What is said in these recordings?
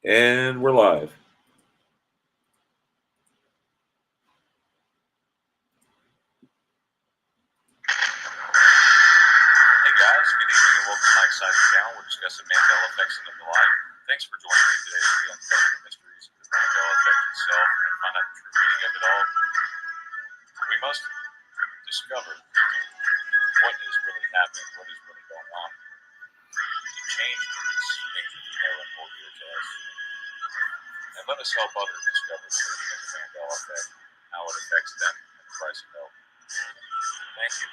And we're live. Hey guys, good evening and welcome to my exciting channel. We're discussing Mandela effects and the like. Thanks for joining me today as we uncover the mysteries of the Mandela effect itself and find out the true meaning of it all. We must discover what is really happening, what is really going on, to change these things that we know and hold dear to us. And let us help others discover the meaning of the Mandela effect, how it affects them, and the price of help. Thank you.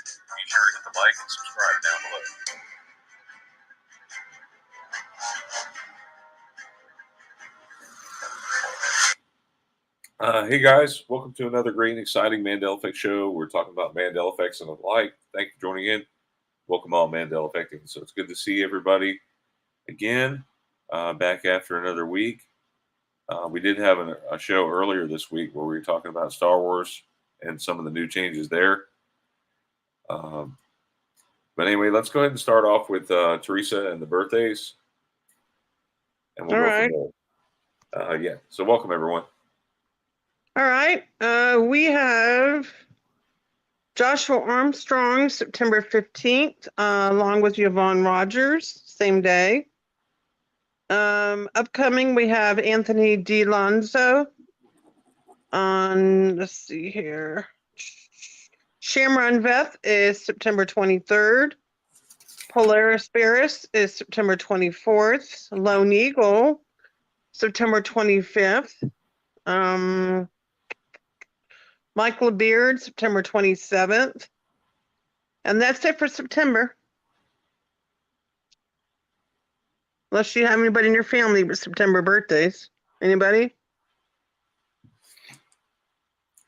And be sure to hit the like and subscribe down below. Hey guys, welcome to another great and exciting Mandela Effect show. We're talking about Mandela effects and the like. Thank you for joining in. Welcome all Mandela Effecting. So it's good to see everybody again, back after another week. We did have a show earlier this week where we were talking about Star Wars and some of the new changes there. But anyway, let's go ahead and start off with Teresa and the birthdays. And we'll All go right. from there. So welcome everyone. All right. We have Joshua Armstrong, September 15th, along with Yvonne Rogers, same day. Upcoming, we have Anthony DiLonzo on, let's see here. Shamron Veth is September 23rd. Polaris Barris is September 24th. Lone Eagle, September 25th. Michael Beard, September 27th. And that's it for September. Unless you have anybody in your family with September birthdays. Anybody?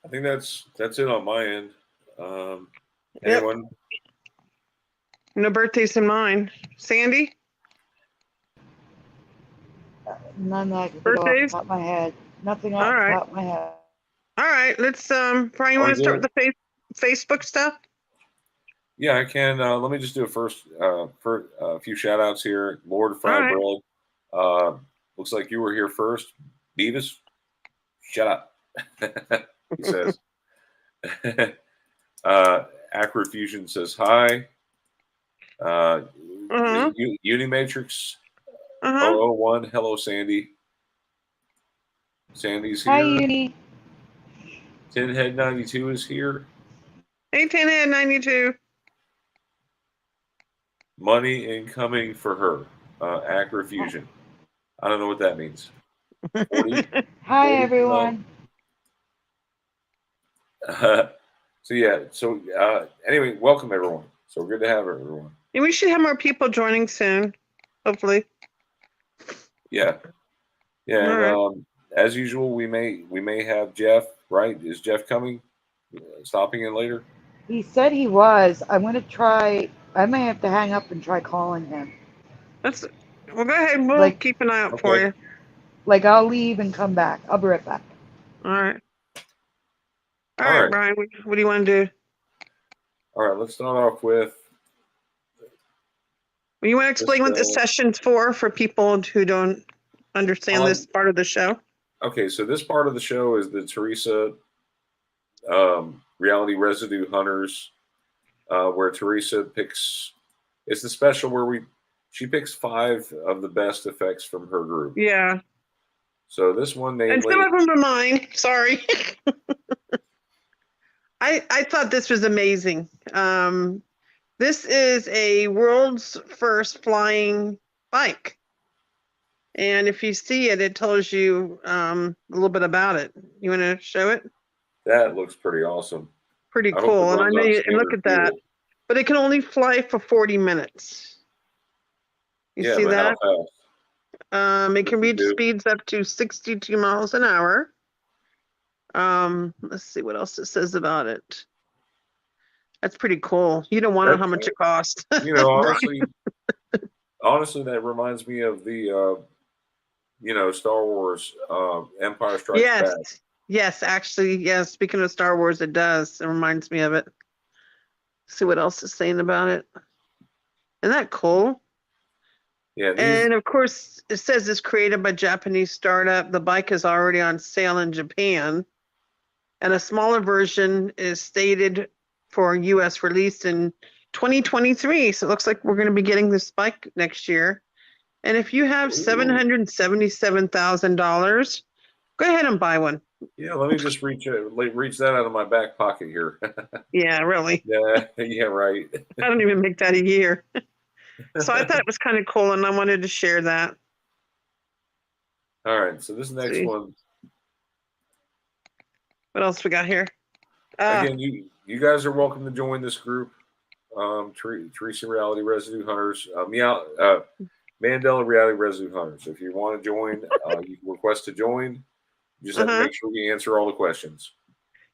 I think that's it on my end. Yep. Anyone? No birthdays in mine. Sandy? None that I can think of off the Birthdays? top of my head. Nothing off All the right. top of my head. All right. Let's Brian, you want to start with the Facebook stuff? Yeah, I can. Let me just do a first for a few shout outs here. Lord Fried Bread. Looks like you were here first. Beavis, shut up. He says. Accurate Fusion says hi. Unimatrix 001. Hello, Sandy. Sandy's here. Hi, Uni. Tinhead 92 is here. Hey, Tinhead 92. Money incoming for her. Accurate Fusion. I don't know what that means. 40, Hi, everyone. Anyway, welcome everyone. So good to have everyone. And we should have more people joining soon, hopefully. Yeah. And right. As usual, we may have Jeff. Right? Is Jeff coming? Stopping in later? He said he was. I'm going to try. I may have to hang up and try calling him. Well, go ahead. We'll keep an eye out for you. Like, I'll leave and come back. I'll be right back. All right. All right, Brian, what do you want to do? All right, let's start off with... You want to explain what this session's for people who don't understand this part of the show? Okay, so this part of the show is the Teresa Reality Residue Hunters, where Teresa picks... It's the special where she picks 5 of the best effects from her group. Yeah. So this one, and some of them are mine. Sorry. I thought this was amazing. This is a world's first flying bike. And if you see it, it tells you a little bit about it. You want to show it? That looks pretty awesome. Pretty cool. And I know you look at that. But it can only fly for 40 minutes. You see that? How fast? It can reach speeds up to 62 miles an hour. Let's see what else it says about it. That's pretty cool. You don't want to know how much it costs. Honestly, that reminds me of the, Star Wars Empire Strikes Back. Yes, actually, yes. Speaking of Star Wars, it does. It reminds me of it. See what else is saying about it. Isn't that cool? Yeah, And of course, it says it's created by Japanese startup. The bike is already on sale in Japan, and a smaller version is stated for US release in 2023. So it looks like we're going to be getting this bike next year. And if you have $777,000, go ahead and buy one. yeah, let me just reach that out of my back pocket here. Yeah, really. Yeah, right. I don't even make that a year. So I thought it was kind of cool, and I wanted to share that. All right, so this next one. What else we got here? Again, you guys are welcome to join this group. Teresa Reality Residue Hunters, Mandela Reality Residue Hunters. If you want to join, you can request to join. You just have to make sure you answer all the questions.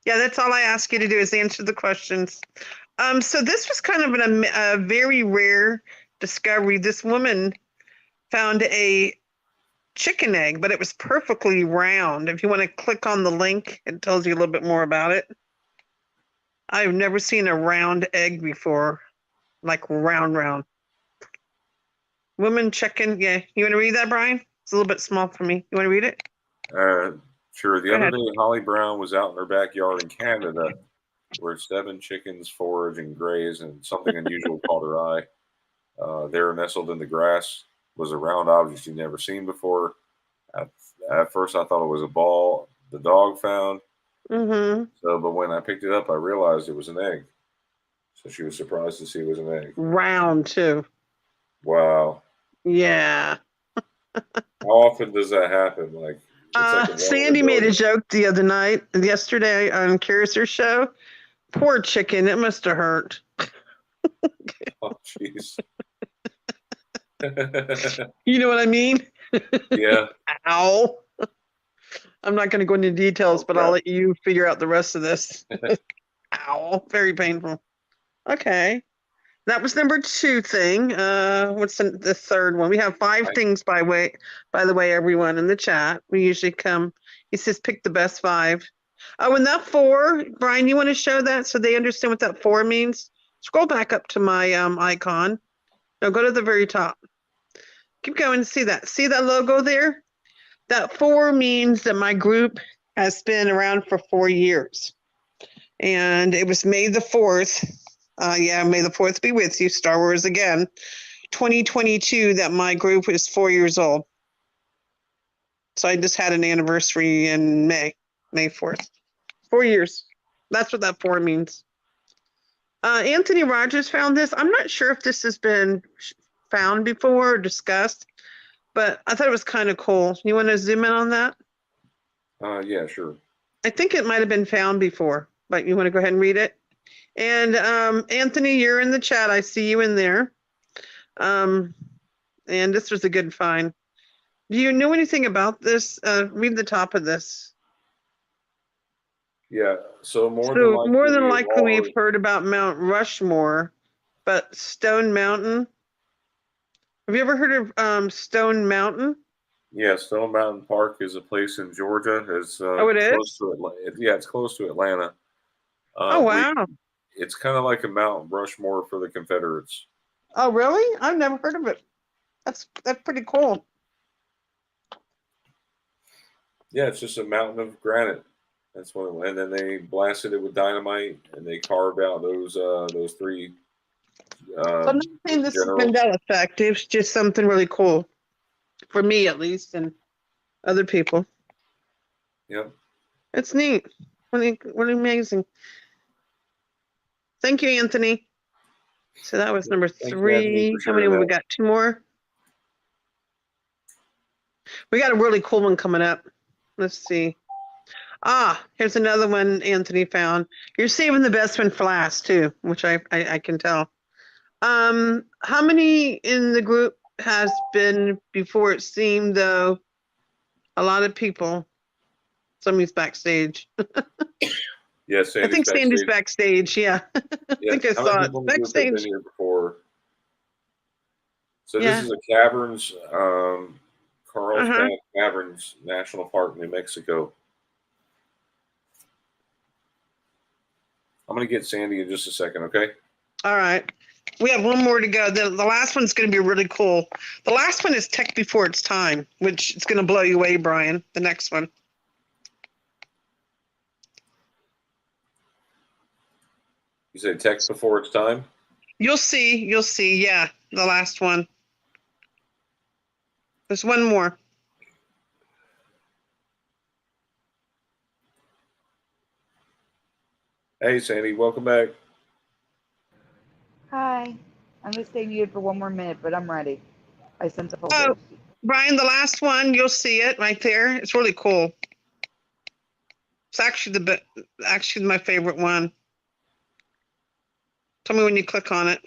Yeah, that's all I ask you to do is answer the questions. So this was kind of a very rare discovery. This woman found a chicken egg, but it was perfectly round. If you want to click on the link, it tells you a little bit more about it. I've never seen a round egg before, like round. Woman chicken. Yeah, you want to read that, Brian? It's a little bit small for me. You want to read it? Sure. The other day, Holly Brown was out in her backyard in Canada where 7 chickens forage and graze, and something unusual caught her eye. There, nestled in the grass, was a round object she'd never seen before. At first, I thought it was a ball the dog found. Mm-hmm. But when I picked it up, I realized it was an egg. So she was surprised to see it was an egg. Round, too. Wow. Yeah. How often does that happen? Like Sandy made a joke yesterday on Curiouser show. Poor chicken, it must have hurt. Oh, jeez. You know what I mean? Yeah. Ow. I'm not going to go into details, but I'll let you figure out the rest of this. Ow. Very painful. Okay. That was number 2 thing. What's the third one? We have 5 things, by the way, everyone in the chat. We usually come. He says pick the best 5. Oh, and that 4, Brian, you want to show that so they understand what that 4 means? Scroll back up to my icon. No, go to the very top. Keep going. See that? See that logo there? That 4 means that my group has been around for 4 years, and it was May the 4th. May the 4th be with you, Star Wars again. 2022, that my group is 4 years old. So I just had an anniversary in May 4th. 4 years. That's what that 4 means. Anthony Rogers found this. I'm not sure if this has been found before or discussed, but I thought it was kind of cool. You want to zoom in on that? Yeah, sure. I think it might have been found before, but you want to go ahead and read it? And Anthony, you're in the chat. I see you in there. And this was a good find. Do you know anything about this? Read the top of this. Yeah. So more than likely we've heard about Mount Rushmore, but Stone Mountain. Have you ever heard of Stone Mountain? Yeah, Stone Mountain Park is a place in Georgia. It's it is? Close to it's close to Atlanta. Oh, wow. It's kind of like a Mount Rushmore for the Confederates. Oh, really? I've never heard of it. That's pretty cool. Yeah, it's just a mountain of granite. That's what, and then they blasted it with dynamite, and they carved out those 3. So I'm not saying this is Mandela effect. It's just something really cool, for me at least, and other people. Yep. It's neat. Really amazing. Thank you, Anthony. So that was number 3. How many we got? 2 more? We got a really cool one coming up. Let's see. Here's another one Anthony found. You're saving the best one for last, too, which I can tell. How many in the group has been before it seemed, though, a lot of people? Somebody's backstage. Yes, I think Sandy's backstage. Yeah. I think I saw it. Backstage. Been here before. So this is a Caverns, Carlsbad Caverns National Park, New Mexico. I'm going to get Sandy in just a second, okay? All right. We have one more to go. The last one's going to be really cool. The last one is Tech Before Its Time, which is going to blow you away, Brian. The next one. You said tech before its time? You'll see. You'll see. Yeah, the last one. There's one more. Hey, Sandy, welcome back. Hi. I'm gonna stay muted for one more minute, but I'm ready. I sense a full Oh. dose. Brian, the last one, you'll see it right there. It's really cool. It's actually my favorite one. Tell me when you click on it.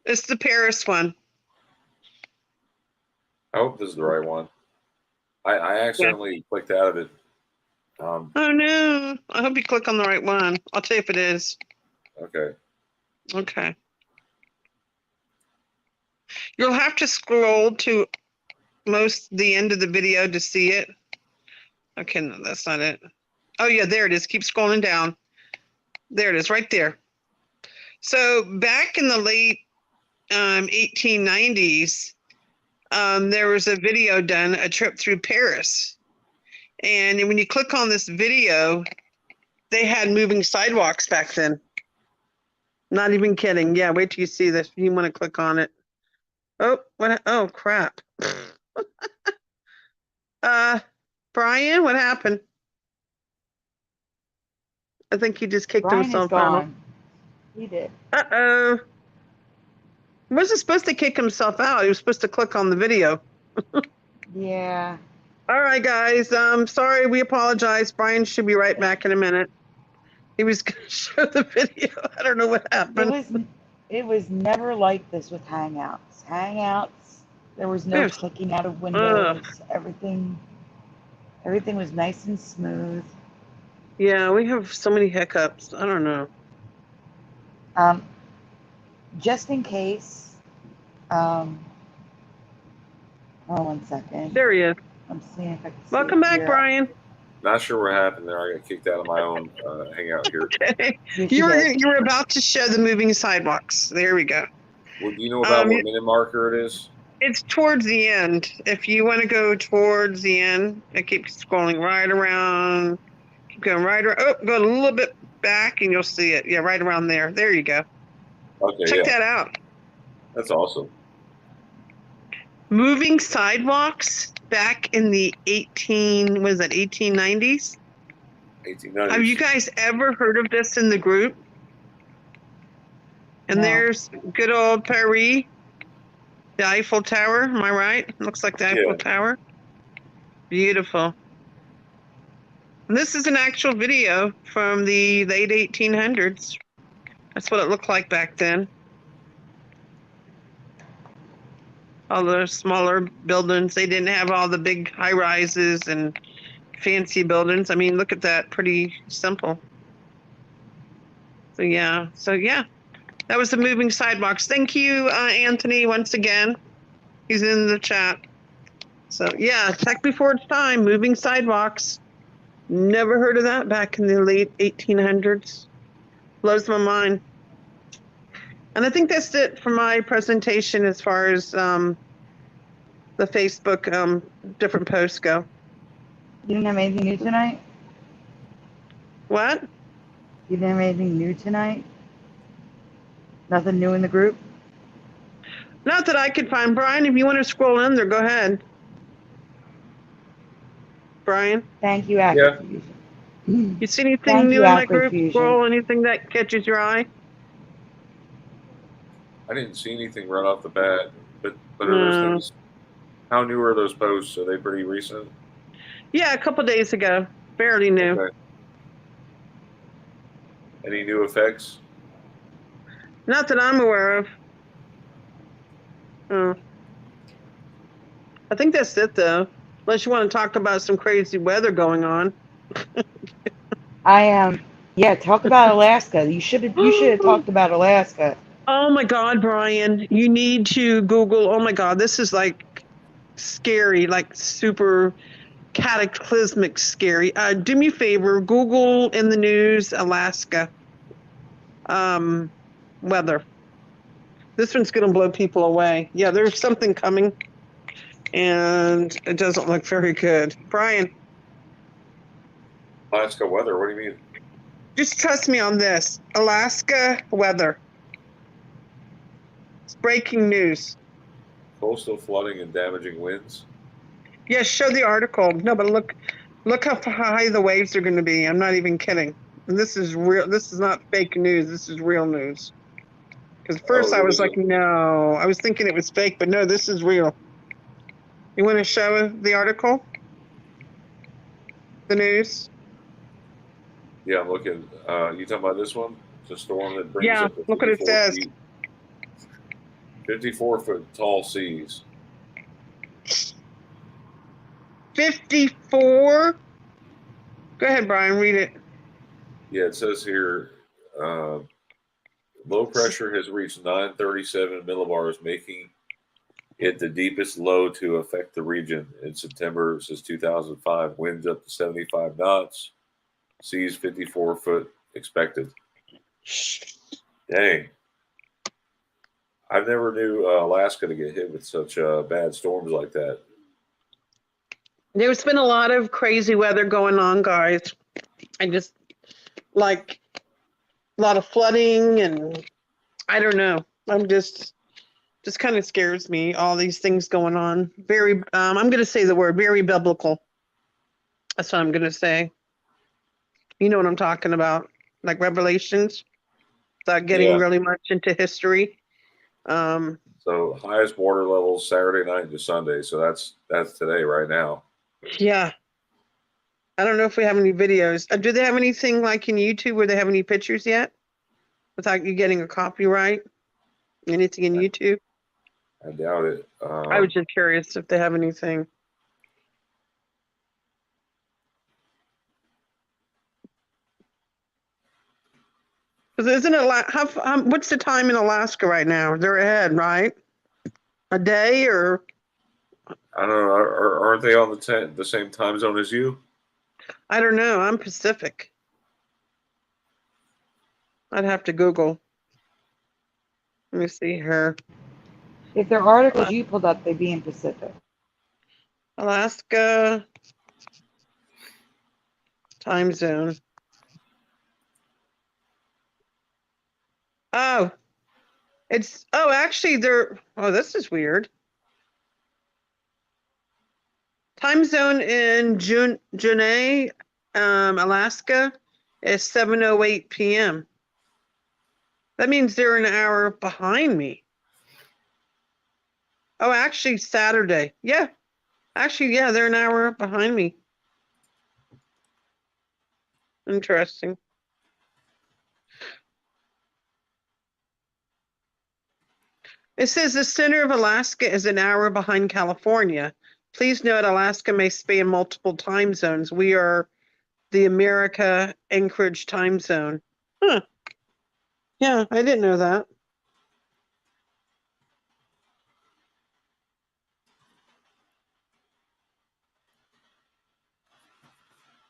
It's the Paris one. I hope this is the right one. I accidentally clicked out of it. Oh no! I hope you click on the right one. I'll tell you if it is. Okay. Okay. You'll have to scroll to the end of the video to see it. Okay, no, that's not it. Oh yeah, there it is. Keep scrolling down. There it is, right there. So back in the late 1890s, there was a video done, a trip through Paris. And when you click on this video, they had moving sidewalks back then. Not even kidding. Yeah, wait till you see this. You want to click on it. Oh, what? Oh, crap. Brian, what happened? I think he just kicked Brian is himself out. gone. He did. Uh-oh. He wasn't supposed to kick himself out. He was supposed to click on the video. Yeah. All right, guys. Sorry, we apologize. Brian should be right back in a minute. He was going to show the video. I don't know what happened. It was never like this with Hangouts. Hangouts, there was no Yes. clicking out of windows. Everything was nice and smooth. Yeah, we have so many hiccups. I don't know. Just in case, hold on 1 second. There he is. I'm seeing if I can see Welcome it back, here. Brian. Not sure what happened there. I got kicked out of my own hangout here. Okay. Yes, You did. were about to show the moving sidewalks. There we go. Well, do you know about what minute marker it is? It's towards the end. If you want to go towards the end, I keep scrolling right around. Keep going right around. Oh, go a little bit back and you'll see it. Yeah, right around there. There you go. Okay, Check yeah. that out. That's awesome. Moving sidewalks back in the 1890s. 1890s. Have you guys ever heard of this in the group? And No. there's good old Paris, the Eiffel Tower. Am I right? Looks like the Eiffel Tower. Beautiful. And this is an actual video from the late 1800s. That's what it looked like back then. All the smaller buildings. They didn't have all the big high rises and fancy buildings. I mean, look at that. Pretty simple. So yeah. That was the moving sidewalks. Thank you, Anthony, once again. He's in the chat. So yeah, Tech Before Its Time, moving sidewalks. Never heard of that back in the late 1800s. Blows my mind. And I think that's it for my presentation as far as the Facebook different posts go. You didn't have anything new tonight? What? You didn't have anything new tonight? Nothing new in the group? Not that I could find. Brian, if you want to scroll in there, go ahead. Brian? Thank you, Acrofusion. You see anything Thank new you, in my group? Acrofusion. Scroll, anything that catches your eye? I didn't see anything right off the bat. But are those things, how new are those posts? Are they pretty recent? Yeah, a couple days ago. Fairly new. Okay. Any new effects? Not that I'm aware of. I think that's it, though. Unless you want to talk about some crazy weather going on. I am. Yeah, talk about Alaska. You should have talked about Alaska. Oh my God, Brian! You need to Google. Oh my God, this is like scary, like super cataclysmic scary. Do me a favor, Google in the news Alaska weather. This one's going to blow people away. Yeah, there's something coming, and it doesn't look very good. Brian, Alaska weather. What do you mean? just trust me on this. Alaska weather. It's breaking news. Coastal flooding and damaging winds. Yes, show the article. No, but look how high the waves are going to be. I'm not even kidding. And this is real. This is not fake news. This is real news. Because first I was like, no. I was thinking it was fake, but no, this is real. You want to show the article? The news? Yeah, I'm looking. You talking about this one? It's a storm that brings Yeah, up to look what it 54 says. feet, 54-foot tall seas. 54? Go ahead, Brian, read it. Yeah, it says here, low pressure has reached 937 millibars, making it the deepest low to affect the region in September since 2005. Winds up to 75 knots, seas 54-foot expected. Dang. I never knew Alaska to get hit with such bad storms like that. There's been a lot of crazy weather going on, guys. I just like a lot of flooding, and I don't know. I'm just kind of scares me, all these things going on. Very, I'm going to say the word, very biblical. That's what I'm going to say. You know what I'm talking about, like Revelations, without getting really much into history. So highest water levels Saturday night to Sunday. So that's today, right now. Yeah. I don't know if we have any videos. Do they have anything like in YouTube where they have any pictures yet? Without you getting a copyright? Anything in YouTube? I doubt it. I was just curious if they have anything. Because isn't it what's the time in Alaska right now? They're ahead, right? A day or? I don't know. Aren't they on the same time zone as you? I don't know. I'm Pacific. I'd have to Google. Let me see here. If they're articles you pulled up, they'd be in Pacific. Alaska time zone. Oh, actually this is weird. Time zone in Juneau, Alaska is 7:08 p.m. That means they're an hour behind me. Oh, actually Saturday. Yeah. Actually, yeah, they're an hour behind me. Interesting. It says the center of Alaska is an hour behind California. Please note Alaska may span multiple time zones. We are the America Anchorage time zone. Huh. Yeah, I didn't know that.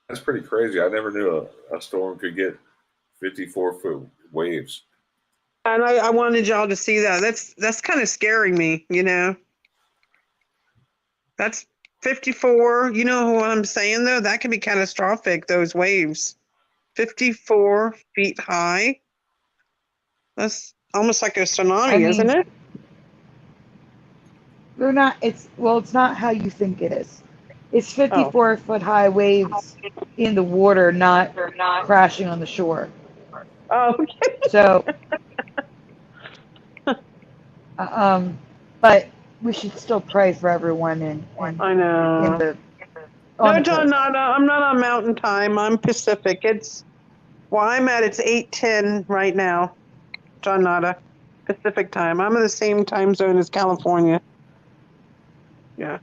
That's pretty crazy. I never knew a storm could get 54-foot waves. And I wanted y'all to see that. That's kind of scaring me, you know. That's 54. You know what I'm saying, though? That could be catastrophic, those waves. 54 feet high. That's almost like a tsunami, isn't it? They're not. It's not how you think it is. It's 54-foot high waves in the water, not crashing on the shore. Oh, okay. So, but we should still pray for everyone I know. No, John, I'm not on Mountain Time. I'm Pacific. It's 8:10 right now. John Nada, Pacific Time. I'm in the same time zone as California. Yeah.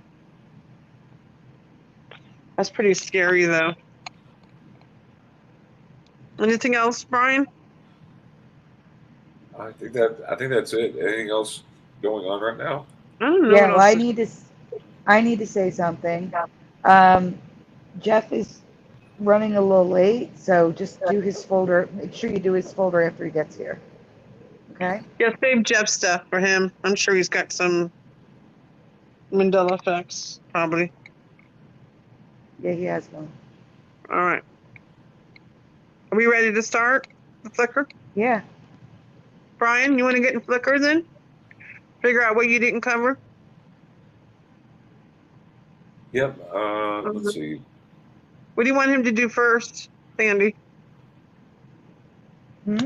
That's pretty scary, though. Anything else, Brian? I think that's it. Anything else going on right now? I don't know. Yeah, well, I need to say something. Jeff is running a little late, so just do his folder. Make sure you do his folder after he gets here. Okay? Yeah, save Jeff stuff for him. I'm sure he's got some Mandela effects, probably. Yeah, he has one. All right. Are we ready to start the flicker? Yeah. Brian, you want to get in flicker then? Figure out what you didn't cover? Yep. Let's see. What do you want him to do first, Sandy? I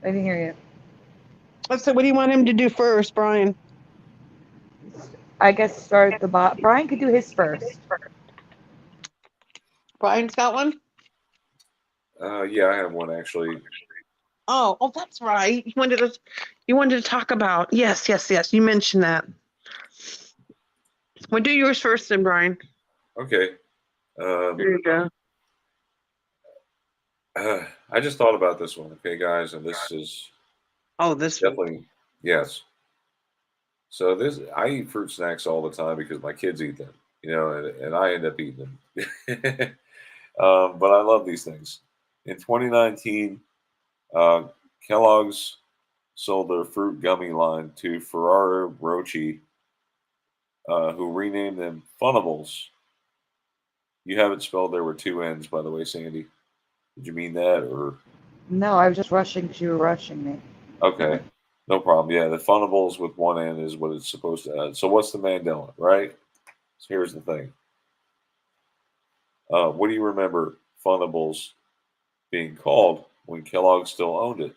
didn't hear you. Let's say, what do you want him to do first, Brian? I guess start at the bottom. Brian could do his first. Brian's got one? Yeah, I have one actually. Oh, that's right. You wanted to talk about. Yes. You mentioned that. Well, do yours first then, Brian. Okay. There you go. I just thought about this one, okay, guys, and this is This one. definitely yes. So I eat fruit snacks all the time because my kids eat them, and I end up eating them. But I love these things. In 2019, Kellogg's sold their fruit gummy line to Ferrero Rocher, who renamed them Funables. You have it spelled there with two N's, by the way, Sandy. Did you mean that, or? No, I was just rushing because you were rushing me. Okay, no problem. Yeah, the Funables with one N is what it's supposed to add. So what's the Mandela, right? So here's the thing. What do you remember Funables being called when Kellogg still owned it?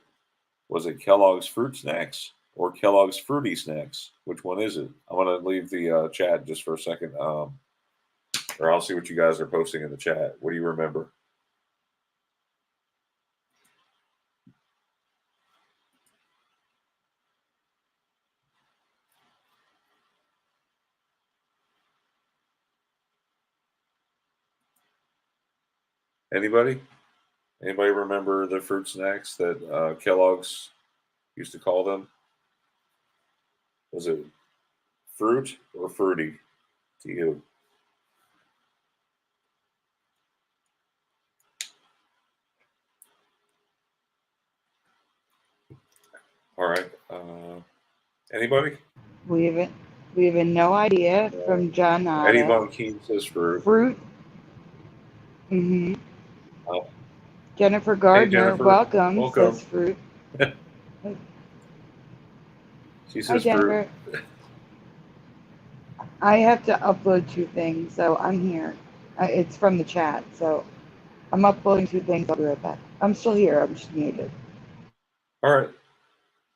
Was it Kellogg's Fruit Snacks or Kellogg's Fruity Snacks? Which one is it? I'm going to leave the chat just for a second, or I'll see what you guys are posting in the chat. What do you remember? Anybody? Anybody remember the fruit snacks that Kellogg's used to call them? Was it fruit or fruity to you? All right. Anybody? We have no idea from John Eddie Nada. Von Keen says fruit. Fruit. Jennifer Gardner, Jennifer. welcome, says fruit. She says Hi, Jennifer. fruit. I have to upload two things, so I'm here. It's from the chat, so I'm uploading two things. I'll be right back. I'm still here. I'm just muted. All right.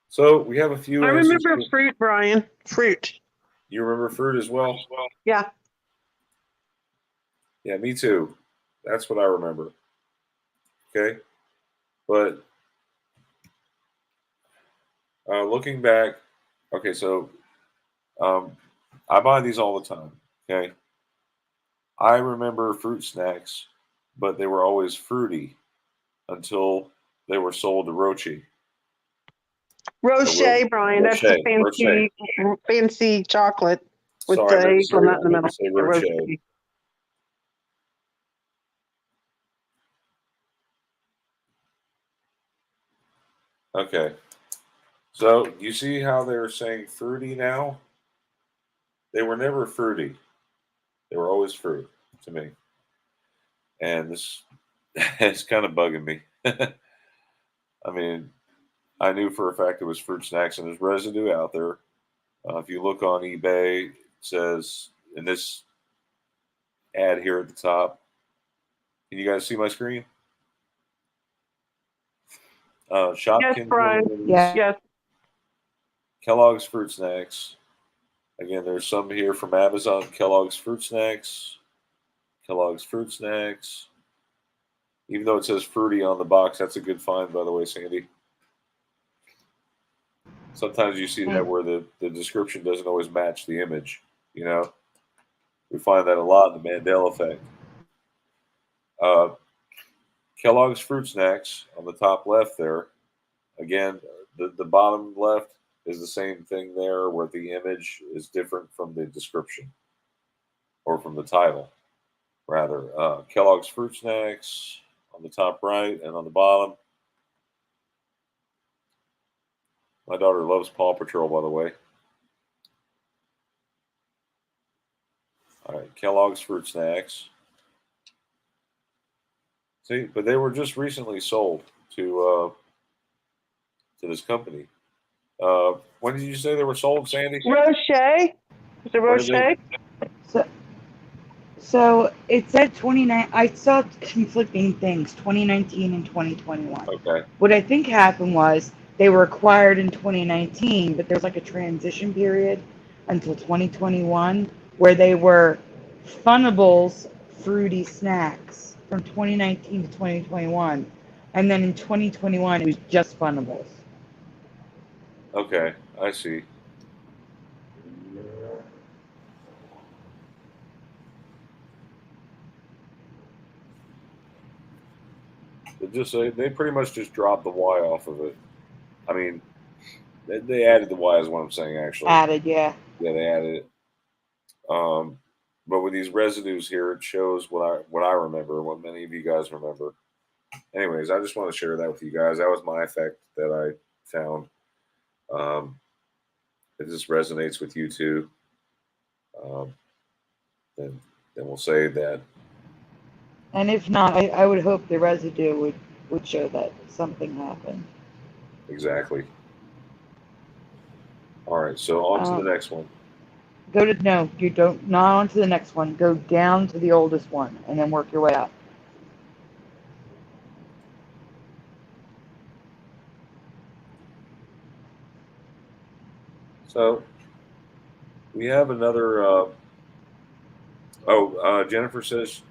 So we have a few. I remember fruit, Brian. Fruit. You remember fruit as well? Yeah. Yeah, me too. That's what I remember. Okay. But looking back, okay, so I buy these all the time. Okay. I remember fruit snacks, but they were always fruity until they were sold to Roche. Rocher, Brian. That's the fancy chocolate with the hazelnut in the middle. Say Rocher. Okay. So you see how they're saying fruity now? They were never fruity. They were always fruit to me. And this is kind of bugging me. I mean, I knew for a fact it was fruit snacks, and there's residue out there. If you look on eBay, it says in this ad here at the top. Can you guys see my screen? Shopkins. Yes, Brian. Yes. Kellogg's Fruit Snacks. Again, there's some here from Amazon. Kellogg's Fruit Snacks. Kellogg's Fruit Snacks. Even though it says fruity on the box, that's a good find, by the way, Sandy. Sometimes you see that where the description doesn't always match the image, We find that a lot in the Mandela effect. Kellogg's Fruit Snacks on the top left there. Again, the bottom left is the same thing there where the image is different from the description or from the title. rather. Kellogg's Fruit Snacks on the top right and on the bottom. My daughter loves Paw Patrol, by the way. All right, Kellogg's Fruit Snacks. See, but they were just recently sold to this company. When did you say they were sold, Sandy? Roche? Is it When did Roche? So it said 29. I saw conflicting things, 2019 and 2021. Okay. What I think happened was they were acquired in 2019, but there's like a transition period until 2021 where they were Funables fruity snacks from 2019 to 2021. And then in 2021, it was just Funables. Okay, I see. They pretty much just dropped the Y off of it. I mean, they added the Y is what I'm saying, actually. Added, yeah. Yeah, they added it. But with these residues here, it shows what I remember, what many of you guys remember. Anyways, I just want to share that with you guys. That was my effect that I found. It just resonates with you too. Then we'll say that. And if not, I would hope the residue would show that something happened. Exactly. All right, so on to the next one. No, you don't, not on to the next one. Go down to the oldest one and then work your way up. So we have another. Jennifer says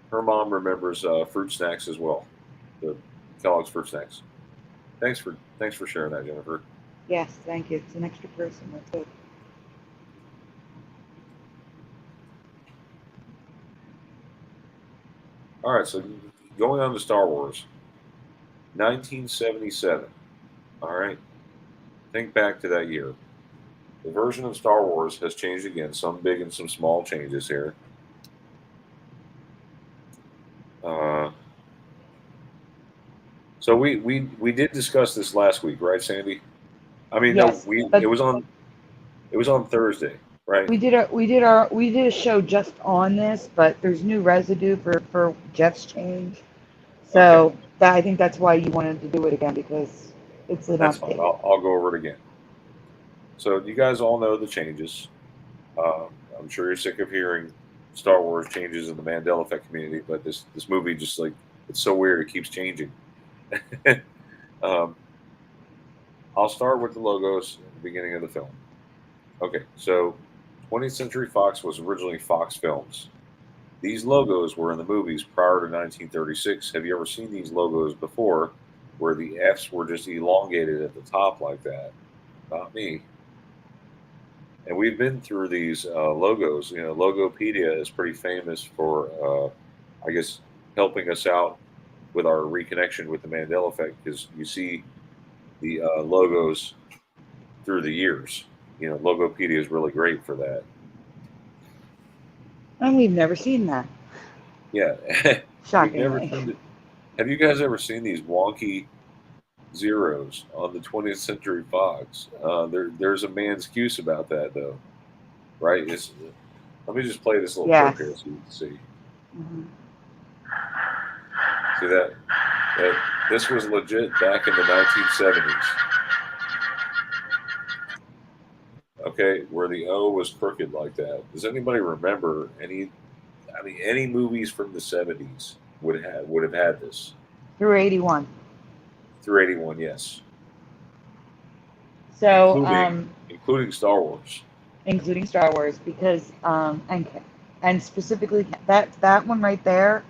her mom remembers fruit snacks as well, the Kellogg's fruit snacks. Thanks for sharing that, Jennifer. Yes, thank you. It's an extra person. That's good. All right, so going on to Star Wars, 1977. All right, think back to that year. The version of Star Wars has changed again, some big and some small changes here. So we did discuss this last week, right, Sandy? I mean, Yes, no, but it was on Thursday, right? we did a show just on this, but there's new residue for Jeff's change. So Okay. I think that's why you wanted to do it again, because it's an That's update. fine. I'll go over it again. So you guys all know the changes. I'm sure you're sick of hearing Star Wars changes in the Mandela effect community, but this movie just it's so weird. It keeps changing. I'll start with the logos at the beginning of the film. Okay, so 20th Century Fox was originally Fox Films. These logos were in the movies prior to 1936. Have you ever seen these logos before where the F's were just elongated at the top like that? Not me. And we've been through these logos. You know, Logopedia is pretty famous for, I guess, helping us out with our reconnection with the Mandela effect, because you see the logos through the years. You know, Logopedia is really great for that. And we've never seen that. Yeah. Shockingly. Have you guys ever seen these wonky zeros on the 20th Century Fox? There's a man's excuse about that, though, right? Let me just play this little clip here so you can see. Mm-hmm. See that this was legit back in the 1970s. Okay, where the O was crooked like that. Does anybody remember any movies from the 70s would have had this? Through 81. Through 81, yes. So including Star Wars. Including Star Wars, because and specifically that one right there,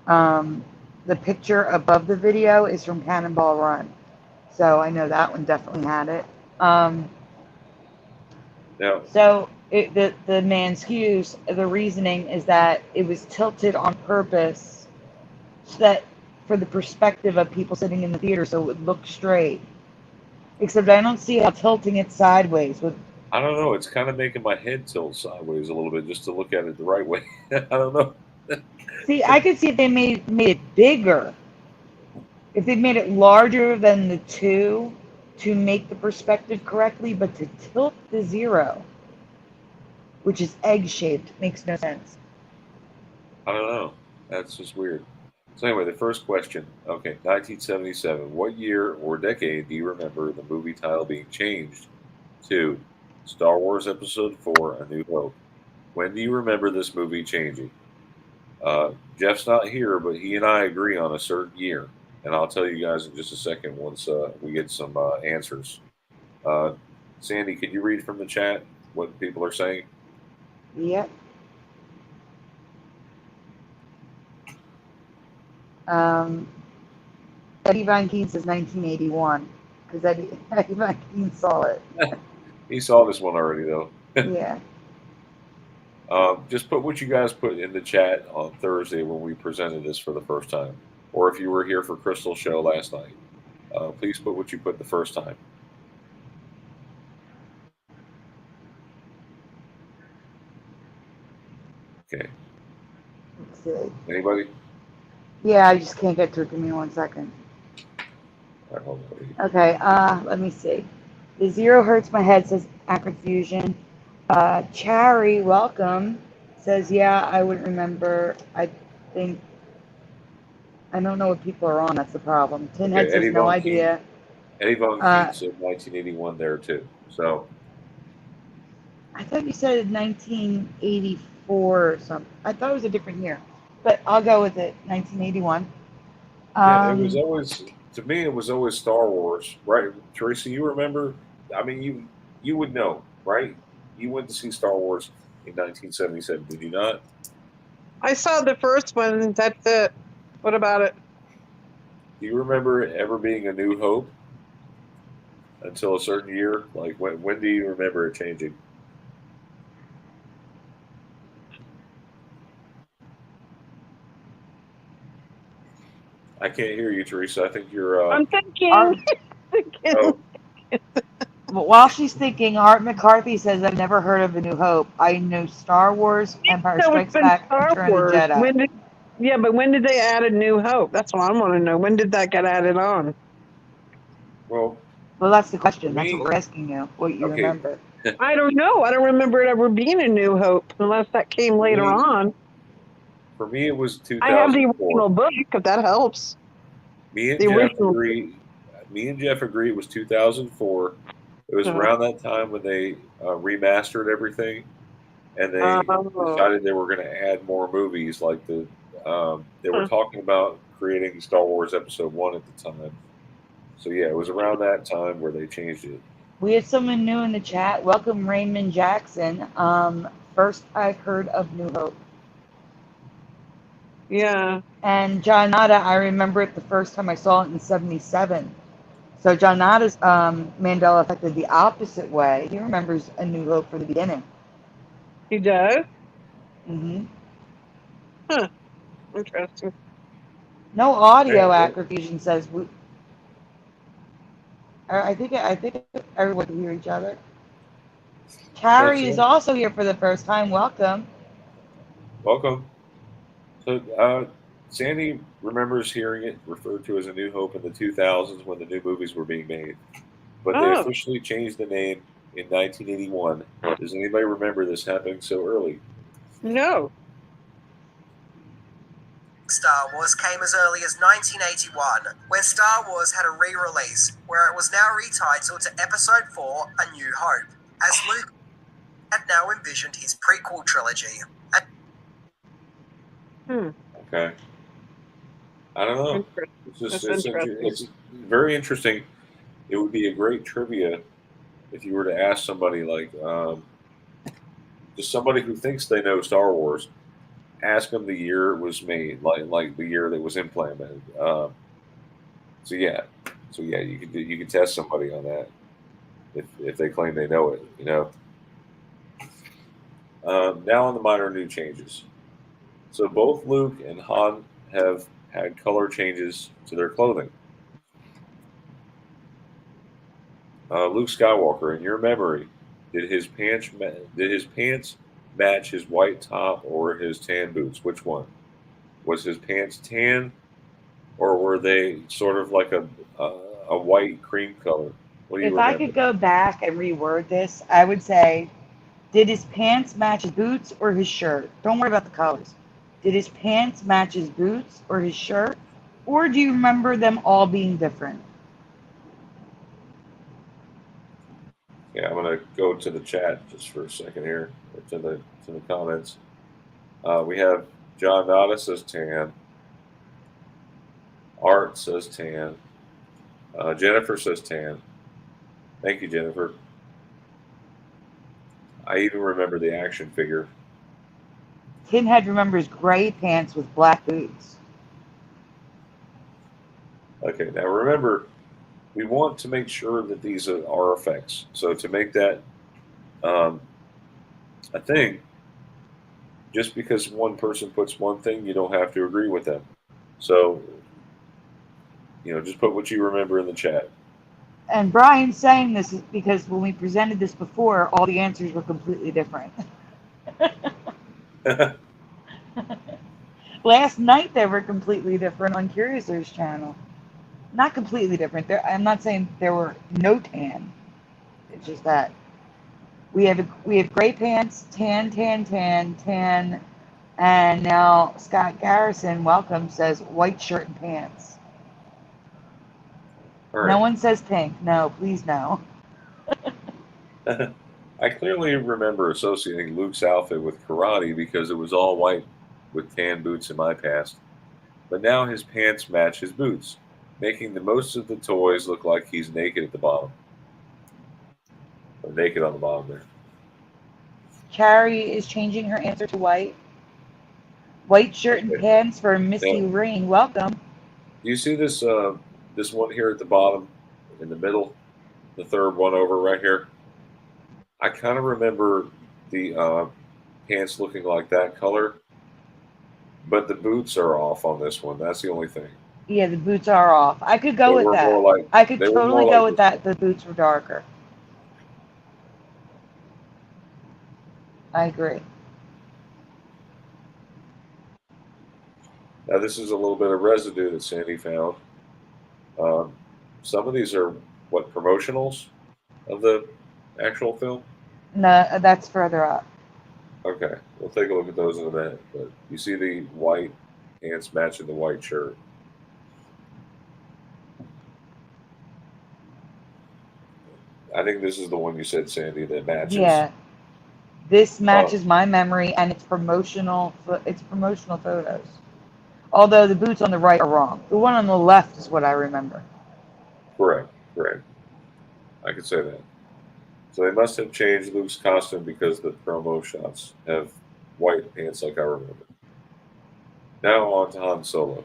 the picture above the video is from Cannonball Run, so I know that one definitely had it. Now, so the man's excuse, the reasoning is that it was tilted on purpose, so that for the perspective of people sitting in the theater, so it would look straight. Except I don't see how tilting it sideways would. I don't know. It's kind of making my head tilt sideways a little bit just to look at it the right way. I don't know. See, I could see if they made it bigger. If they made it larger than the 2 to make the perspective correctly, but to tilt the 0, which is egg-shaped, makes no sense. I don't know. That's just weird. So anyway, the first question. Okay, 1977. What year or decade do you remember the movie title being changed to Star Wars Episode 4: A New Hope? When do you remember this movie changing? Jeff's not here, but he and I agree on a certain year, and I'll tell you guys in just a second once we get some answers. Uh, Sandy, could you read from the chat what people are saying? Yep. Eddie Van Keen says 1981 because Eddie Van Keen saw it. He saw this one already, though. Yeah. Just put what you guys put in the chat on Thursday when we presented this for the first time, or if you were here for Crystal's show last night. Please put what you put the first time. Okay. Let's see. Anybody? Yeah, I just can't get to it. Give me 1 second. All right, hold on. Okay, let me see. The 0 hurts my head, says Acrid Fusion. Chari, welcome, says, yeah, I wouldn't remember. I think, I don't know what people are on, that's the problem. Tinhead Okay, says, no idea. Eddie Von Keene said 1981 there, too. So, I thought you said 1984 or something. I thought it was a different year, but I'll go with it, 1981. yeah, it was always, to me, it was always Star Wars, right? Teresa, you remember? I mean, you would know, right? You went to see Star Wars in 1977, did you not? I saw the first one. That's it. What about it? Do you remember it ever being A New Hope until a certain year? Like, when do you remember it changing? I can't hear you, Teresa. I think you're. I'm thinking. Oh, While she's thinking, Art McCarthy says, I've never heard of A New Hope. I know Star Wars, Empire So Strikes it's been Back, Star Return of the Wars. Jedi. But when did they add A New Hope? That's what I want to know. When did that get added on? well, That's the question. me, That's what we're asking you, what you okay. remember. I don't know. I don't remember it ever being A New Hope unless that came later on. For me, it was 2004. I have the original book, if that helps. Me and The Jeff original. agree. Me and Jeff agree it was 2004. It was around that time when they remastered everything, and they decided they were going to add more movies. Like they were talking about creating Star Wars Episode 1 at the time. So yeah, it was around that time where they changed it. We have someone new in the chat. Welcome, Raymond Jackson. First I've heard of New Hope. Yeah. And John Nada, I remember it the first time I saw it in 77. So John Nada's Mandela affected the opposite way. He remembers A New Hope from the beginning. He does? Mm-hmm. Huh. Interesting. No audio, Acrofusion says. I think everyone can hear each other. Carrie is also here for the first time. Welcome. Welcome. So Sandy remembers hearing it referred to as A New Hope in the 2000s when the new movies were being made. But they officially changed the name in 1981. Does anybody remember this happening so early? No. Star Wars came as early as 1981, where Star Wars had a re-release, where it was now retitled to Episode 4, A New Hope, as Luke had now envisioned his prequel trilogy. Okay. I don't know. It's very interesting. It would be a great trivia if you were to ask somebody like, just somebody who thinks they know Star Wars, ask them the year it was made, like the year that was implemented. So yeah, you could test somebody on that if they claim they know it. You know. Now on the minor new changes. So both Luke and Han have had color changes to their clothing. Luke Skywalker, in your memory, did his pants match his white top or his tan boots? Which one? Was his pants tan, or were they sort of like a white cream color? What do you If I remember? could go back and reword this, I would say, did his pants match his boots or his shirt? Don't worry about the colors. Did his pants match his boots or his shirt? Or do you remember them all being different? Yeah, I'm gonna go to the chat just for a second here, or to the comments. We have John Nada says tan. Art says tan. Jennifer says tan. Thank you, Jennifer. I even remember the action figure. Tinhead remembers gray pants with black boots. Okay, now remember, we want to make sure that these are effects. So to make that a thing, just because one person puts one thing, you don't have to agree with them. So, just put what you remember in the chat. And Brian's saying this is because when we presented this before, all the answers were completely different. Last night they were completely different on Curious's channel. Not completely different. I'm not saying there were no tan. It's just that we have gray pants, tan, and now Scott Garrison, welcome, says white shirt and pants. All right. No one says pink. No, please no. I clearly remember associating Luke's outfit with karate because it was all white with tan boots in my past. But now his pants match his boots, making the most of the toys look like he's naked at the bottom. Or naked on the bottom there. Carrie is changing her answer to white. White shirt and Okay. pants for Misty Now, Rain. Welcome. do you see this this one here at the bottom, in the middle, the third one over right here? I kind of remember the pants looking like that color, but the boots are off on this one. That's the only thing. Yeah, the boots are off. I could go They with were that. more like I could they were totally more go like with this. that. The boots were darker. I agree. Now this is a little bit of residue that Sandy found. Some of these are what promotionals of the actual film. No, that's further up. Okay, we'll take a look at those in a minute. But you see the white pants matching the white shirt. I think this is the one you said, Sandy, that matches. Yeah, this matches my memory, and it's promotional. It's promotional photos. Although the boots on the right are wrong. The one on the left is what I remember. Correct. I could say that. So they must have changed Luke's costume because the promo shots have white pants like I remember. Now on to Han Solo.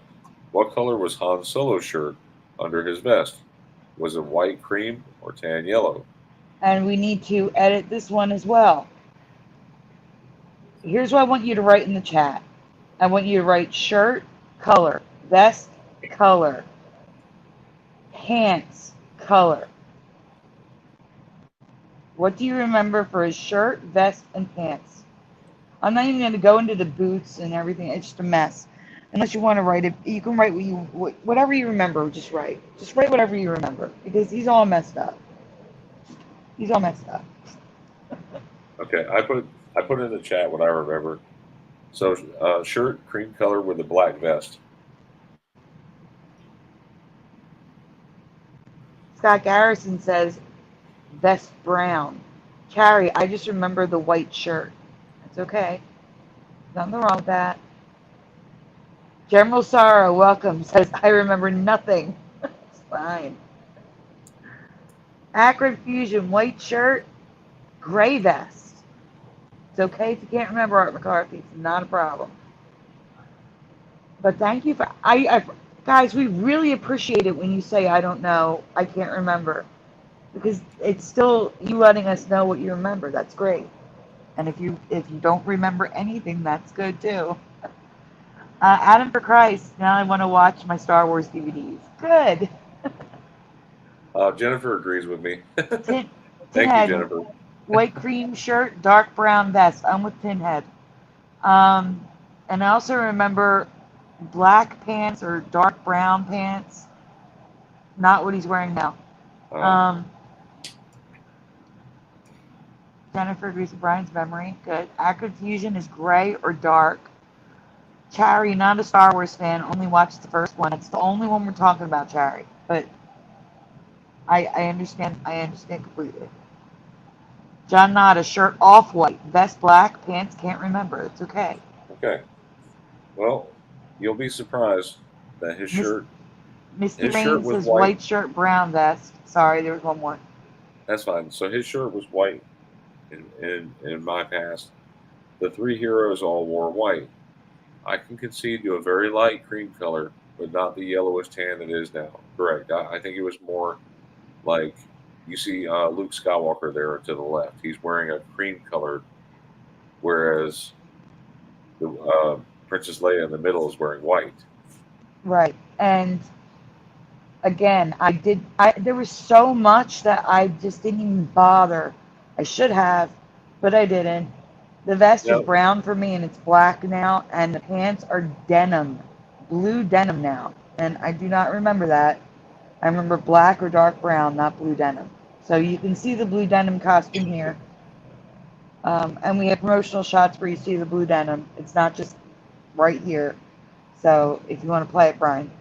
What color was Han Solo's shirt under his vest? Was it white cream or tan yellow? And we need to edit this one as well. Here's what I want you to write in the chat. I want you to write shirt, color, vest, color, pants, color. What do you remember for his shirt, vest, and pants? I'm not even going to go into the boots and everything. It's just a mess. Unless you want to write it, you can write whatever you remember. Just write. Just write whatever you remember because he's all messed up. He's all messed up. Okay, I put in the chat what I remember. So shirt cream color with a black vest. Scott Garrison says vest brown. Carrie, I just remember the white shirt. That's okay. Nothing wrong with that. General Sorrow, welcome, says I remember nothing. It's fine. Acrid Fusion, white shirt, gray vest. It's okay if you can't remember Art McCarthy. It's not a problem. But thank you for guys, we really appreciate it when you say I don't know, I can't remember. Because it's still you letting us know what you remember. That's great. And if you don't remember anything, that's good too. Adam for Christ, now I want to watch my Star Wars DVDs. Good. Jennifer agrees with me. Thank you, Jennifer. White cream shirt, dark brown vest. I'm with Pinhead. And I also remember black pants or dark brown pants. Not what he's wearing now. Oh, Jennifer agrees with Brian's memory. Good. Accurate fusion is gray or dark. Chari, not a Star Wars fan, only watched the first one. It's the only one we're talking about, Chari. But I understand. I understand completely. John Nada, shirt off white, vest black, pants can't remember. It's okay. okay. Well, you'll be surprised that Misty his shirt Rain was says white. white shirt, brown vest. Sorry, there was one more. That's fine. So his shirt was white in my past. The three heroes all wore white. I can concede to a very light cream color, but not the yellowish tan it is now. Correct. I think it was more like you see Luke Skywalker there to the left. He's wearing a cream colored, whereas the Princess Leia in the middle is wearing white. Right. And again, there was so much that I just didn't even bother. I should have, but I didn't. The vest is Yep. brown for me and it's black now, and the pants are denim, blue denim now. And I do not remember that. I remember black or dark brown, not blue denim. So you can see the blue denim costume here. And we have promotional shots where you see the blue denim. It's not just right here. So if you want to play it, Brian.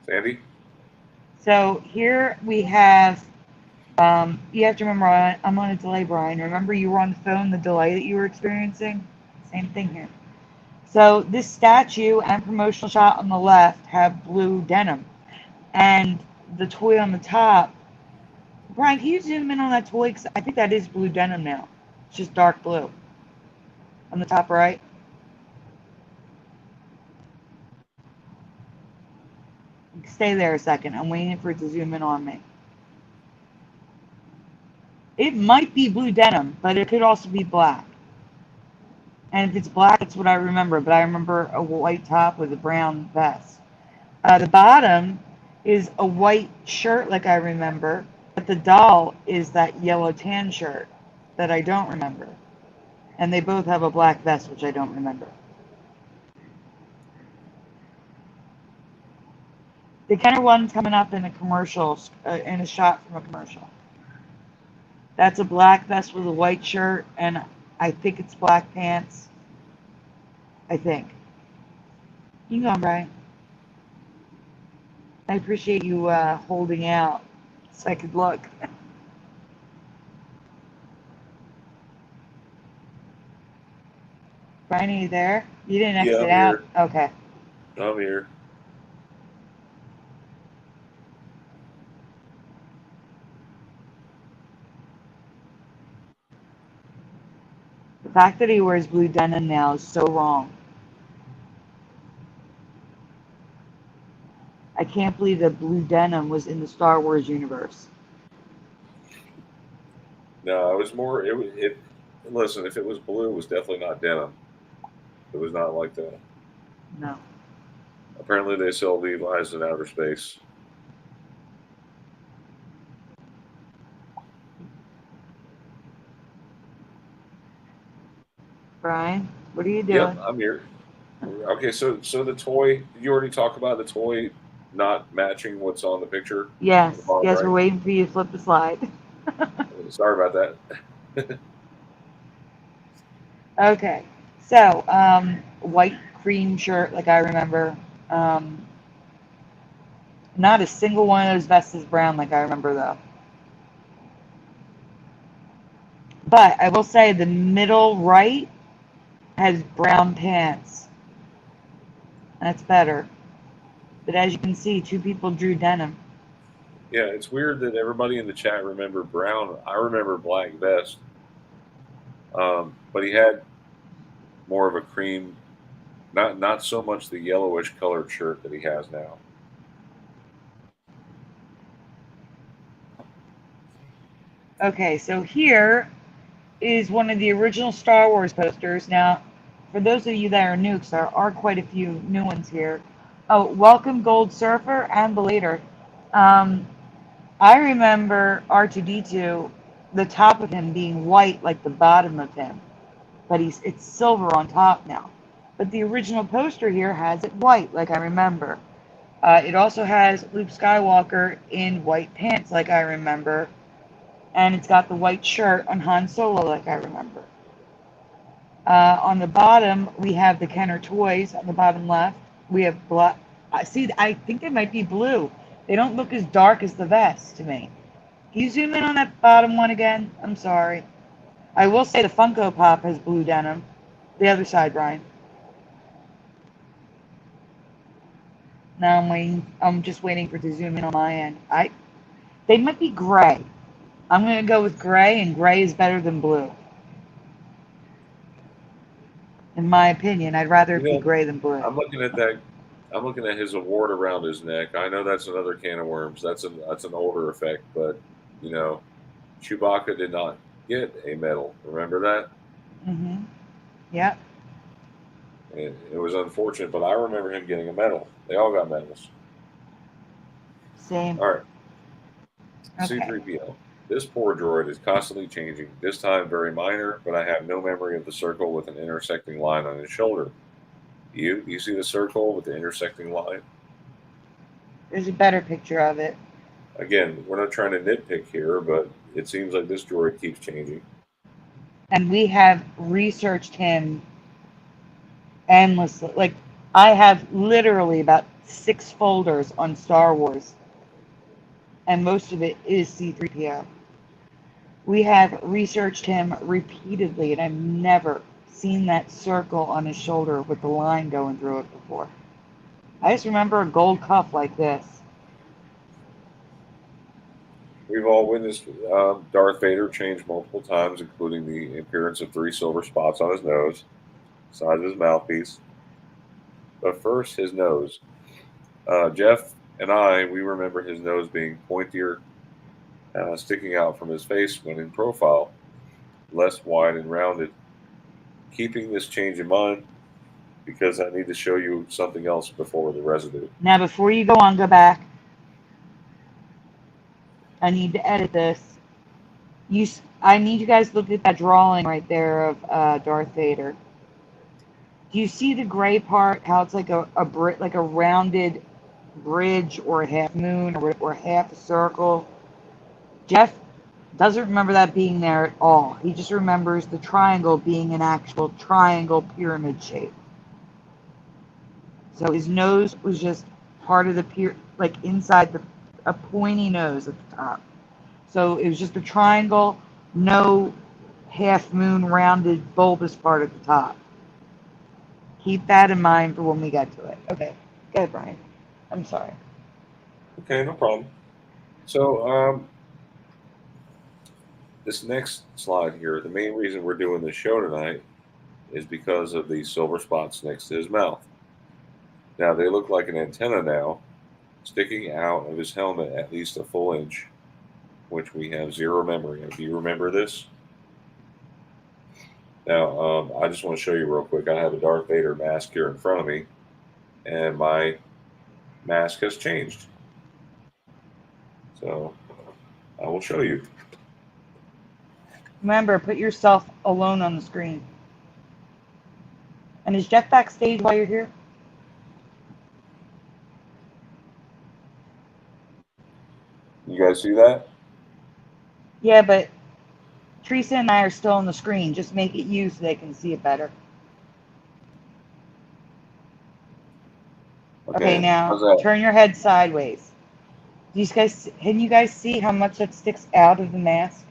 Sandy? So here we have, you have to remember, I'm on a delay, Brian. Remember you were on the phone, the delay that you were experiencing? Same thing here. So this statue and promotional shot on the left have blue denim. And the toy on the top, Brian, can you zoom in on that toy? 'Cause I think that is blue denim now. It's just dark blue. On the top right. Stay there a second. I'm waiting for it to zoom in on me. It might be blue denim, but it could also be black. And if it's black, that's what I remember. But I remember a white top with a brown vest. The bottom is a white shirt, like I remember. But the doll is that yellow tan shirt that I don't remember. And they both have a black vest, which I don't remember. The Kenner one's coming up in a commercial, in a shot from a commercial. That's a black vest with a white shirt, and I think it's black pants. I think. You can go on, Brian. I appreciate you holding out so I could look. Brian, are you there? You didn't Yeah, exit I'm out? here. Okay. I'm here. The fact that he wears blue denim now is so wrong. I can't believe that blue denim was in the Star Wars universe. No, it was more. Listen, if it was blue, it was definitely not denim. It was not like that. No. Apparently, they sell Levi's in outer space. Brian, what are you Yep, doing? I'm here. Okay, so the toy. Did you already talk about the toy not matching what's on the picture? Yes, The bottom yes, right? we're waiting for you to flip the slide. Sorry about that. Okay, so white cream shirt, like I remember. Not a single one of those vests is brown, like I remember though. But I will say the middle right has brown pants. That's better. But as you can see, two people drew denim. Yeah, it's weird that everybody in the chat remembered brown. I remember black vest, but he had more of a cream, not so much the yellowish colored shirt that he has now. Okay, so here is one of the original Star Wars posters. Now, for those of you that are new, 'cause there are quite a few new ones here. Oh, welcome Gold Surfer and Belater. I remember R2D2, the top of him being white like the bottom of him, but it's silver on top now. But the original poster here has it white, like I remember. It also has Luke Skywalker in white pants, like I remember, and it's got the white shirt on Han Solo, like I remember. On the bottom, we have the Kenner toys. On the bottom left, we have black. I think they might be blue. They don't look as dark as the vest to me. Can you zoom in on that bottom one again? I'm sorry. I will say the Funko Pop has blue denim. The other side, Brian. Now I'm waiting. I'm just waiting for it to zoom in on my end. They might be gray. I'm gonna go with gray, and gray is better than blue. In my opinion, I'd rather it be gray than blue. I'm looking at that. I'm looking at his award around his neck. I know that's another can of worms. That's an older effect, but you know, Chewbacca did not get a medal. Remember that? Mm-hmm. Yep. And it was unfortunate, but I remember him getting a medal. They all got medals. Same. All right. Okay. C-3PO. This poor droid is constantly changing, this time very minor, but I have no memory of the circle with an intersecting line on his shoulder. You see the circle with the intersecting line? There's a better picture of it. Again, we're not trying to nitpick here, but it seems like this droid keeps changing. And we have researched him endlessly. Like, I have literally about 6 folders on Star Wars, and most of it is C-3PO. We have researched him repeatedly, and I've never seen that circle on his shoulder with the line going through it before. I just remember a gold cuff like this. We've all witnessed Darth Vader change multiple times, including the appearance of 3 silver spots on his nose, size of his mouthpiece. But first, his nose. Jeff and we remember his nose being pointier, sticking out from his face when in profile, less wide and rounded. Keeping this change in mind, because I need to show you something else before the residue. Now, before you go on, go back. I need to edit this. I need you guys to look at that drawing right there of Darth Vader. Do you see the gray part? How it's like a rounded bridge or a half moon or half a circle? Jeff doesn't remember that being there at all. He just remembers the triangle being an actual triangle pyramid shape. So his nose was just part of the inside a pointy nose at the top. So it was just a triangle, no half moon rounded bulbous part at the top. Keep that in mind for when we get to it. Okay, go ahead, Brian. I'm sorry. Okay, no problem. So this next slide here, the main reason we're doing this show tonight is because of the silver spots next to his mouth. Now they look like an antenna now, sticking out of his helmet at least a full inch, which we have zero memory of. Do you remember this? Now, I just want to show you real quick. I have a Darth Vader mask here in front of me, and my mask has changed. So I will show you. Remember, put yourself alone on the screen. And is Jeff backstage while you're here? You guys see that? Yeah, but Teresa and I are still on the screen. Just make it you so they can see it better. Okay, now turn your head sideways. Can you guys see how much that sticks out of the mask?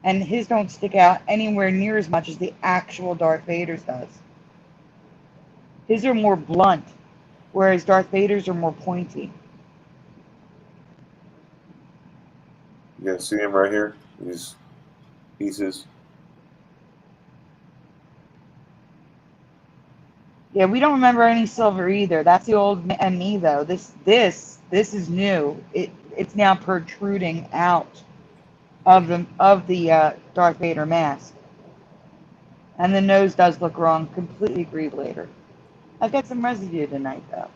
And his don't stick out anywhere near as much as the actual Darth Vader's does. His are more blunt, whereas Darth Vader's are more pointy. You guys see him right here? These pieces. Yeah, we don't remember any silver either. That's the old and me though. This is new. It's now protruding out of the Darth Vader mask. And the nose does look wrong. Completely agree later. I've got some residue tonight, though.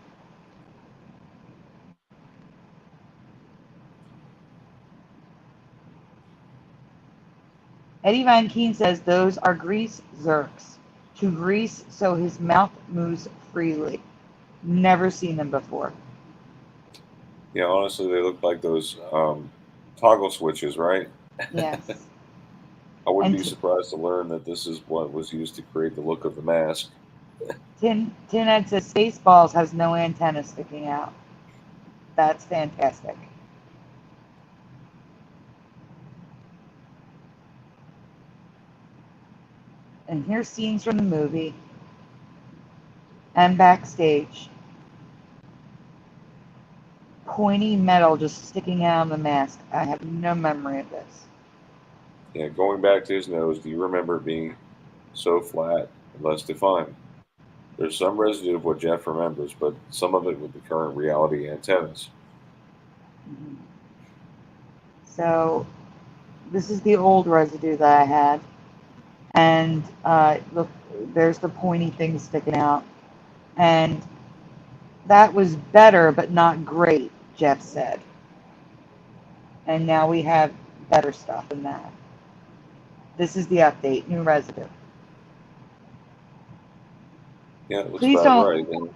Eddie Van Keen says those are grease zerks. To grease so his mouth moves freely. Never seen them before. Yeah, honestly, they look like those toggle switches, right? Yes. I wouldn't And be surprised to learn that this is what was used to create the look of the mask. Tinhead says Spaceballs has no antenna sticking out. That's fantastic. And here's scenes from the movie and backstage. Pointy metal just sticking out of the mask. I have no memory of this. Yeah, going back to his nose, do you remember it being so flat and less defined? There's some residue of what Jeff remembers, but some of it with the current reality antennas. Mhm. So this is the old residue that I had. And look, there's the pointy thing sticking out. And that was better, but not great, Jeff said. And now we have better stuff than that. This is the update, new residue. Yeah, it looks Please about don't, right. And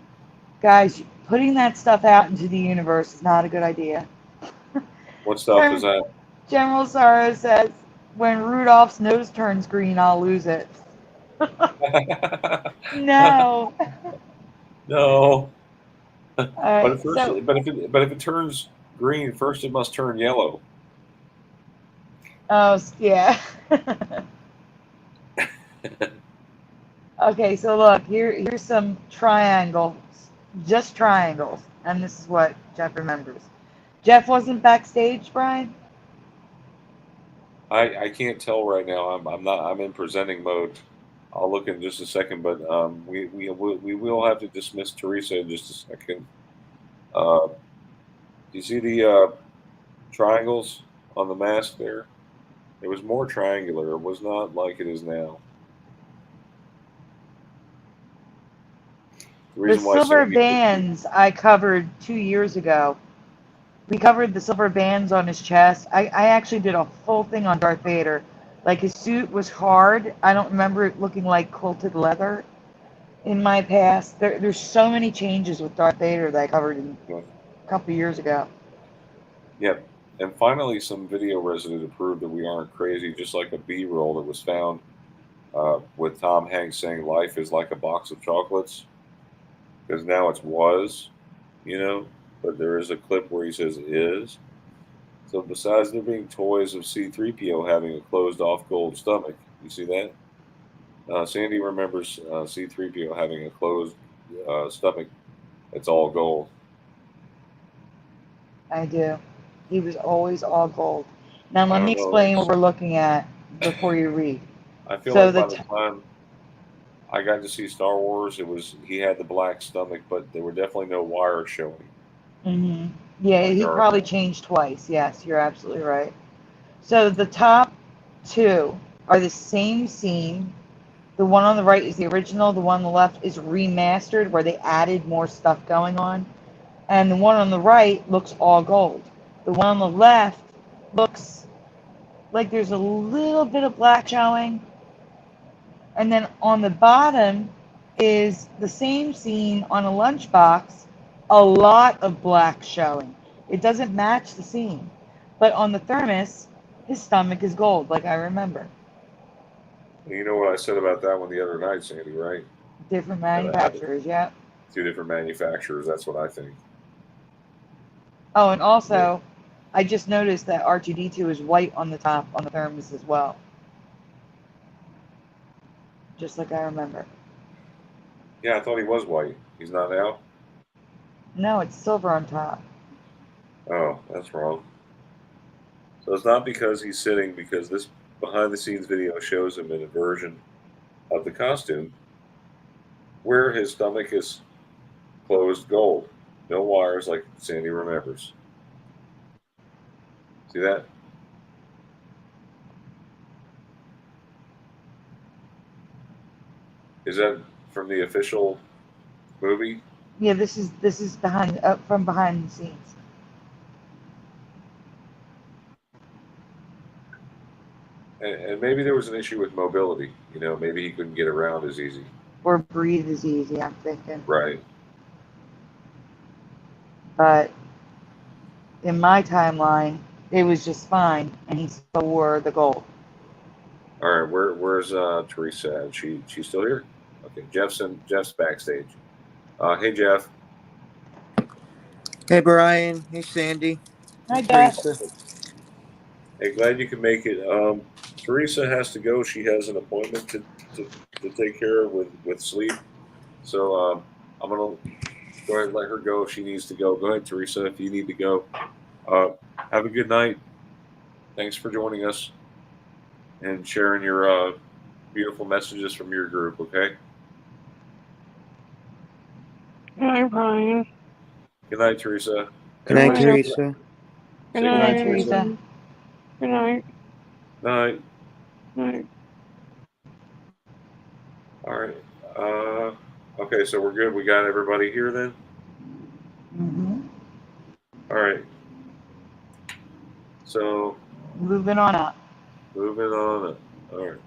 guys, putting that stuff out into the universe is not a good idea. what stuff is that? General Sorrow says, when Rudolph's nose turns green, I'll lose it. No. No. All But right, at first, so, but if it turns green, first it must turn yellow. oh, yeah. Okay, so look, here's some triangles, just triangles, and this is what Jeff remembers. Jeff wasn't backstage, Brian? I can't tell right now. I'm not. I'm in presenting mode. I'll look in just a second, but we will have to dismiss Teresa in just a second. Do you see the triangles on the mask there? It was more triangular. It was not like it is now. The The reason why silver Sandy did, bands I covered 2 years ago. We covered the silver bands on his chest. I actually did a full thing on Darth Vader. Like his suit was hard. I don't remember it looking like quilted leather in my past. There's so many changes with Darth Vader that I covered a couple years ago. yep. And finally, some video residue to prove that we aren't crazy, just like a B-roll that was found with Tom Hanks saying life is like a box of chocolates, because now it's was, you know, but there is a clip where he says is. So besides there being toys of C3PO having a closed off gold stomach, you see that? Sandy remembers C3PO having a closed stomach. It's all gold. I do. He was always all gold. Now I let me don't know. explain what we're looking at before you read. I feel So like the by the time I got to see Star Wars, it was he had the black stomach, but there were definitely no wires showing hmm Yeah, like he there are probably now. changed twice. Yes, you're absolutely right. So the top two are the same scene. The one on the right is the original. The one on the left is remastered, where they added more stuff going on. And the one on the right looks all gold. The one on the left looks like there's a little bit of black showing. And then on the bottom is the same scene on a lunchbox, a lot of black showing. It doesn't match the scene. But on the thermos, his stomach is gold, like I remember. And you know what I said about that one the other night, Sandy, right? Different That I have manufacturers, yeah. two different manufacturers. That's what I think. Oh, and Yeah, also, I just noticed that R2D2 is white on the top on the thermos as well, just like I remember. yeah. I thought he was white. He's not now. No, it's silver on top. Oh, that's wrong. So it's not because he's sitting, because this behind the scenes video shows him in a version of the costume where his stomach is closed gold. No wires like Sandy remembers. See that? Is that from the official movie? Yeah, this is behind from behind the scenes. And maybe there was an issue with mobility. You know, maybe he couldn't get around as easy. Or breathe is easy, I'm thinking. Right. But in my timeline, it was just fine, and he still wore the gold. All right. Where's Teresa at? She's still here? Okay. Jeff's backstage. Hey Jeff. Hey Brian, hey Sandy, Hi, hey Jeff. Teresa. Hey, glad you can make it. Teresa has to go. She has an appointment to take care of with sleep. So I'm gonna go ahead and let her go if she needs to go. Go ahead, Teresa, if you need to go. Have a good night. Thanks for joining us and sharing your beautiful messages from your group. Okay. Hi, Brian. Good night, Teresa. Good night, Everybody Teresa. Good say Good night, night, Teresa. Good night. night. Night. All right. Okay, so we're good. We got everybody here then. Mm-hmm. All right. So Moving on up. moving on. All right.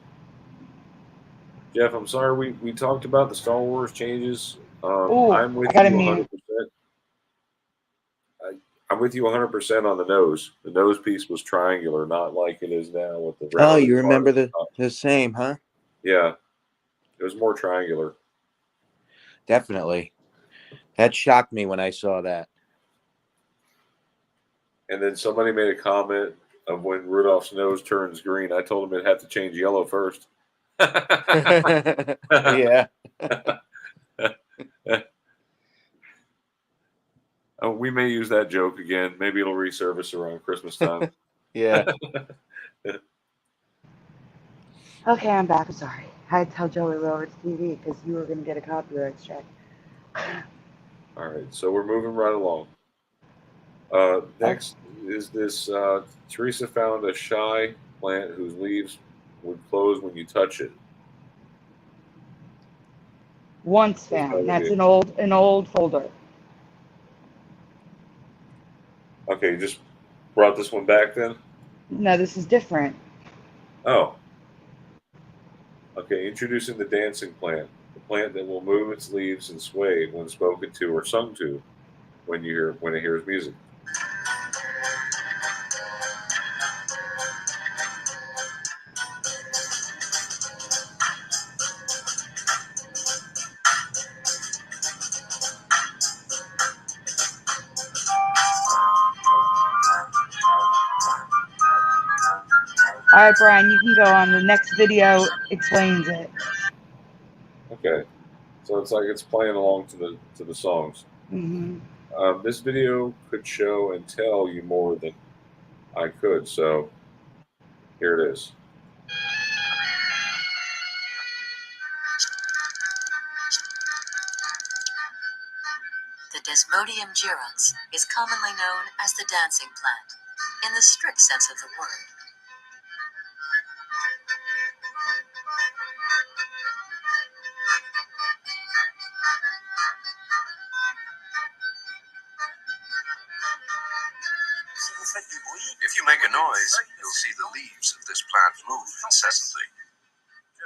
Jeff, I'm sorry we talked about the Star Wars changes. Oh, I'm with I got a you mute. 100%. I'm with you 100% on the nose. The nose piece was triangular, not like it is now with the Oh, rounded you part remember at the top. the same, huh? Yeah, it was more triangular. Definitely. That shocked me when I saw that. And then somebody made a comment of when Rudolph's nose turns green. I told him it had to change yellow first. Yeah. Oh, we may use that joke again. Maybe it'll resurface around Christmas time. Yeah. Okay, I'm back. I'm sorry. I had to tell Joey lower the TV because you were going to get a copyright check. All right, so we're moving right along. Next is this Teresa found a shy plant whose leaves would close when you touch it. Once That's found. how That's we an old folder. Okay, you just brought this one back then? No, this is different. Oh. Okay, introducing the dancing plant, the plant that will move its leaves and sway when spoken to or sung to when it hears music. All right, Brian, you can go on. The next video explains it. Okay, so it's like it's playing along to the songs. Mm-hmm. This video could show and tell you more than I could, so here it is. The Desmodium gyrans is commonly known as the dancing plant, in the strict sense of the word. If you make a noise, you'll see the leaves of this plant move incessantly.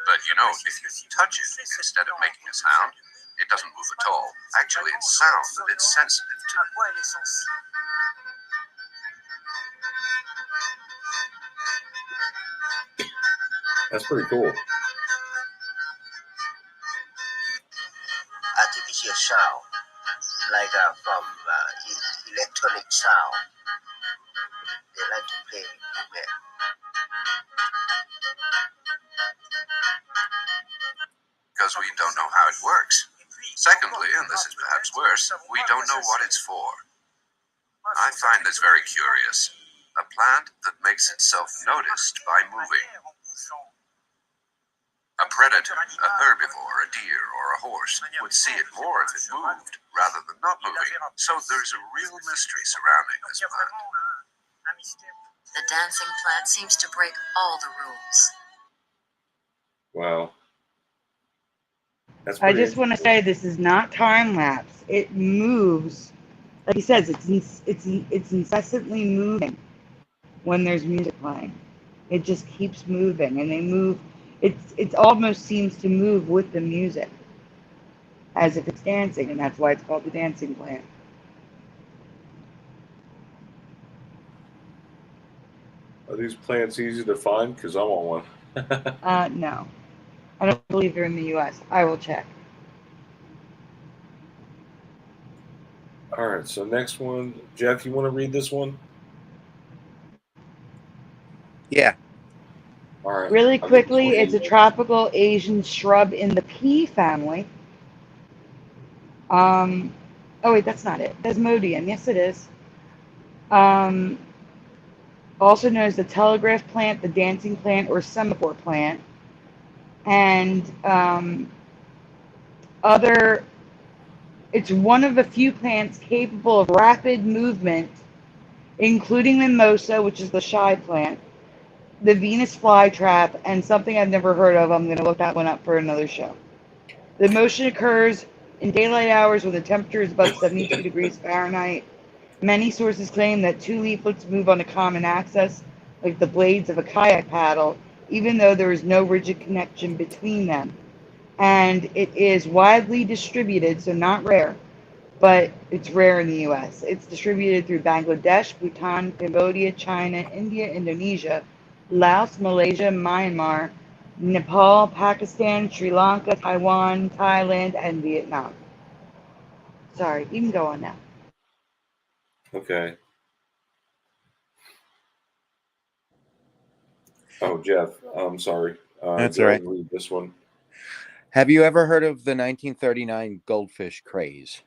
But you know, if you touch it instead of making a sound, it doesn't move at all. Actually, it's sound that it's sensitive to. That's pretty cool. Artificial sound, like from electronic sound. They like to play human. Because we don't know how it works. Secondly, and this is perhaps worse, we don't know what it's for. I find this very curious. A plant that makes itself noticed by moving. A predator, a herbivore, a deer, or a horse would see it more if it moved rather than not moving. So there's a real mystery surrounding this plant. The dancing plant seems to break all the rules. Wow. That's I pretty just want to say this is not time lapse. It moves, like he says, it's incessantly moving when there's music playing. It just keeps moving, and they move. It almost seems to move with the music, as if it's dancing, and that's why it's called the dancing plant. Are these plants easy to find? Because I want one. No, I don't believe they're in the U.S. I will check. All right, so next one. Jeff, you want to read this one? Yeah. All right. Really I'll get this quickly, one. it's a tropical Asian shrub in the pea family. Oh wait, that's not it. Desmodium. Yes, it is. Also known as the telegraph plant, the dancing plant, or semaphore plant. And it's one of the few plants capable of rapid movement, including mimosa, which is the shy plant, the Venus flytrap, and something I've never heard of. I'm going to look that one up for another show. The motion occurs in daylight hours when the temperature is above 72 degrees Fahrenheit. Many sources claim that two leaflets move on a common axis, like the blades of a kayak paddle, even though there is no rigid connection between them. And it is widely distributed, so not rare, but it's rare in the US. It's distributed through Bangladesh, Bhutan, Cambodia, China, India, Indonesia, Laos, Malaysia, Myanmar, Nepal, Pakistan, Sri Lanka, Taiwan, Thailand, and Vietnam. Sorry, you can go on now. Okay. Oh, Jeff, I'm sorry. That's Go all ahead right. and read this one. Have you ever heard of the 1939 Goldfish craze?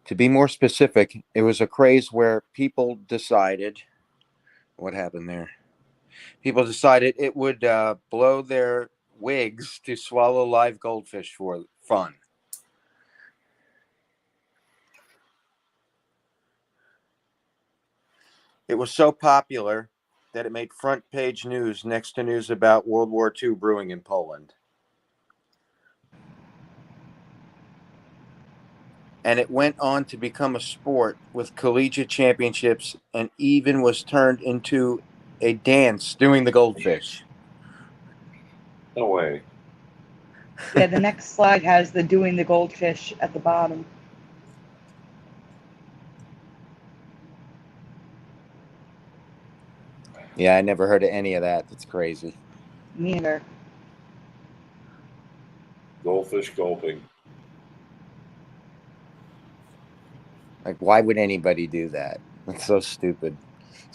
To be more specific, it was a craze where people decided what happened there. People decided it would blow their wigs to swallow live goldfish for fun. It was so popular that it made front page news next to news about World War II brewing in Poland. And it went on to become a sport with collegiate championships and even was turned into a dance doing the goldfish. No way. Yeah, the next slide has the doing the goldfish at the bottom. Yeah, I never heard of any of that. That's crazy. Neither. Goldfish gulping. Like, why would anybody do that? That's so stupid.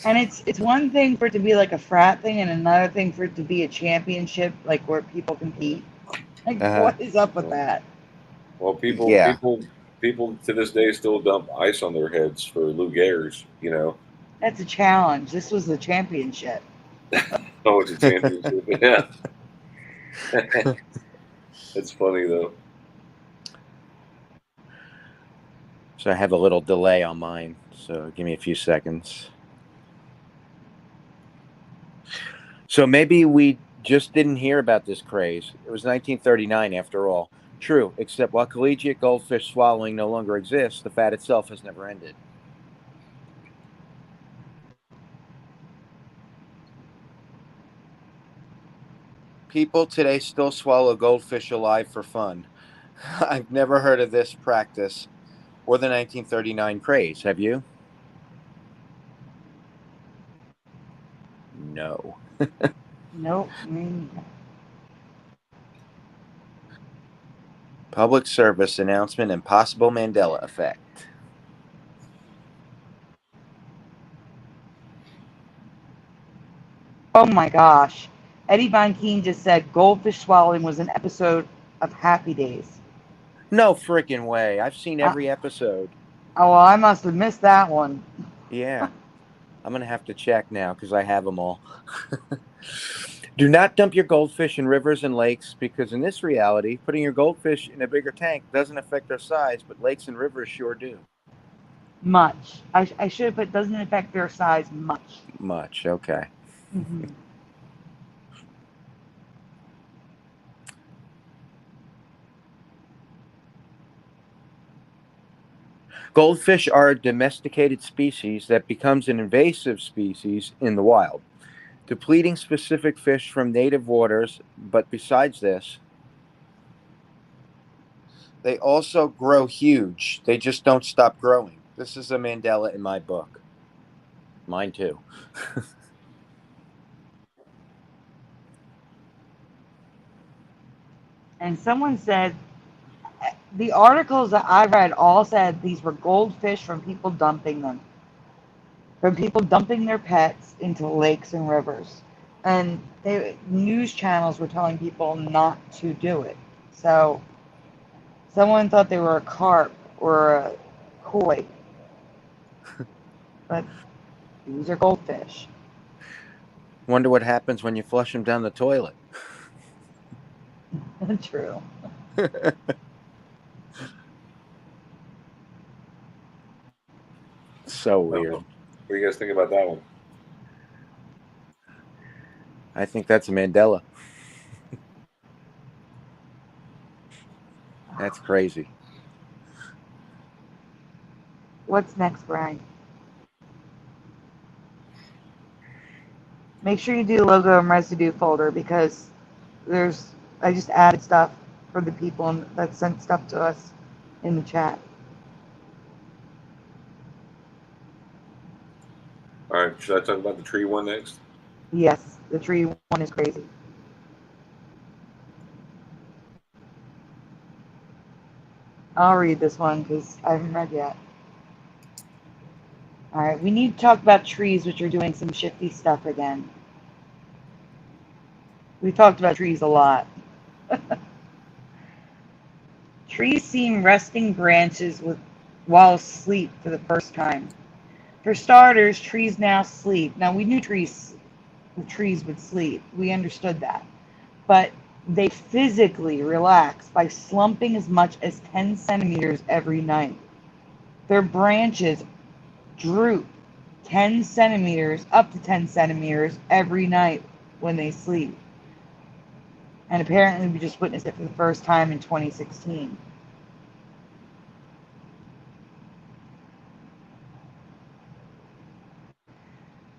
And it's one thing for it to be like a frat thing, and another thing for it to be a championship, like where people compete. Like, Uh-huh. what is up with that? Well, Yeah. people to this day still dump ice on their heads for Lou Gehr's, you know. That's a challenge. This was the championship. Oh, it's a championship. Yeah. It's funny, though. So I have a little delay on mine. So give me a few seconds. So maybe we just didn't hear about this craze. It was 1939 after all. True, except while collegiate goldfish swallowing no longer exists, the fad itself has never ended. People today still swallow goldfish alive for fun. I've never heard of this practice or the 1939 craze. Have you? No. Nope. I mean, Public service announcement and possible Mandela effect. oh my gosh. Eddie Von Keen just said goldfish swallowing was an episode of Happy Days. No freaking way. I've seen Uh, every episode. oh, well, I must have missed that one. Yeah. I'm going to have to check now because I have them all. Do not dump your goldfish in rivers and lakes because in this reality, putting your goldfish in a bigger tank doesn't affect their size, but lakes and rivers sure do. Much. I should have put doesn't affect their size much. Much. Okay. Goldfish are a domesticated species that becomes an invasive species in the wild, depleting specific fish from native waters. But besides this, they also grow huge. They just don't stop growing. This is a Mandela in my book. Mine too. And someone said the articles that I read all said these were goldfish from people dumping them, from people dumping their pets into lakes and rivers. And news channels were telling people not to do it. So someone thought they were a carp or a koi, but these are goldfish. Wonder what happens when you flush them down the toilet. True. So weird. What do you guys think about that one? I think that's a Mandela. That's crazy. What's next, Brian? Make sure you do the logo and residue folder because I just added stuff for the people that sent stuff to us in the chat. All right, should I talk about the tree one next? Yes, the tree one is crazy. I'll read this one because I haven't read yet. All right, we need to talk about trees, which are doing some shifty stuff again. We talked about trees a lot. Trees seem resting branches while asleep for the first time. For starters, trees now sleep. Now we knew trees would sleep. We understood that. But they physically relax by slumping as much as 10 centimeters every night. Their branches droop 10 centimeters, up to 10 centimeters every night when they sleep. And apparently we just witnessed it for the first time in 2016.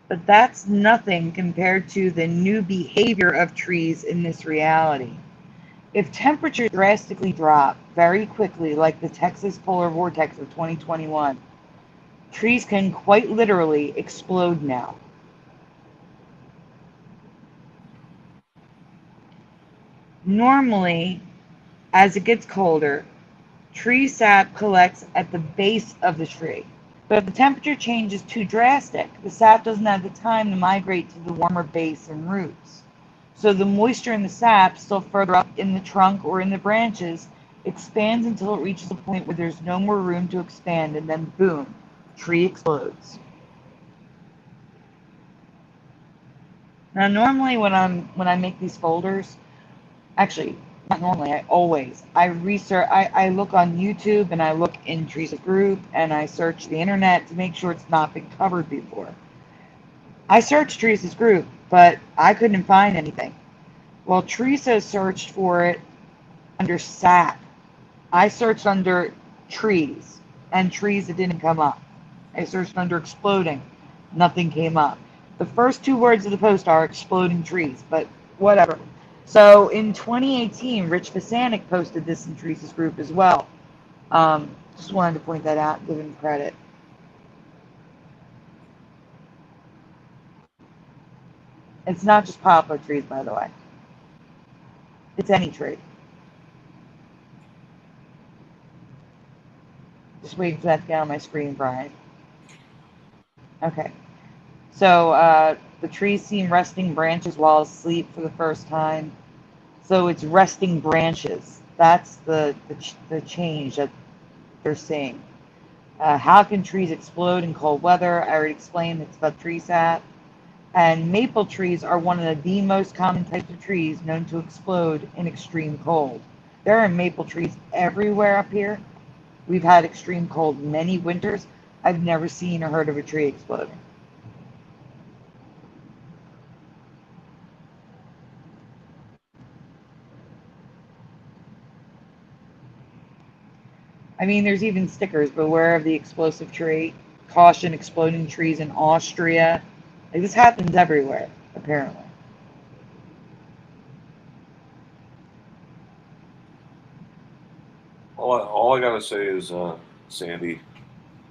But that's nothing compared to the new behavior of trees in this reality. If temperatures drastically drop very quickly, like the Texas polar vortex of 2021, trees can quite literally explode now. Normally, as it gets colder, tree sap collects at the base of the tree. But if the temperature change is too drastic, the sap doesn't have the time to migrate to the warmer base and roots. So the moisture in the sap, still further up in the trunk or in the branches, expands until it reaches a point where there's no more room to expand, and then boom, tree explodes. Now normally when I make these folders, actually not normally, I research, I look on YouTube and I look in Teresa's group and I search the internet to make sure it's not been covered before. I searched Teresa's group, but I couldn't find anything. Well, Teresa searched for it under sap. I searched under trees, and trees, it didn't come up. I searched under exploding, nothing came up. The first two words of the post are exploding trees, but whatever. So in 2018, Rich Vasanik posted this in Teresa's group as well. Just wanted to point that out, give him credit. It's not just poplar trees, by the way. It's any tree. Just waiting for that to get on my screen, Brian. Okay. So the trees seem resting branches while asleep for the first time. So it's resting branches. That's the change that they're seeing. How can trees explode in cold weather? I already explained it's about tree sap. And maple trees are one of the most common types of trees known to explode in extreme cold. There are maple trees everywhere up here. We've had extreme cold many winters. I've never seen or heard of a tree exploding. I mean, there's even stickers, beware of the explosive tree, caution exploding trees in Austria. Like, this happens everywhere, apparently. All I gotta say is, Sandy,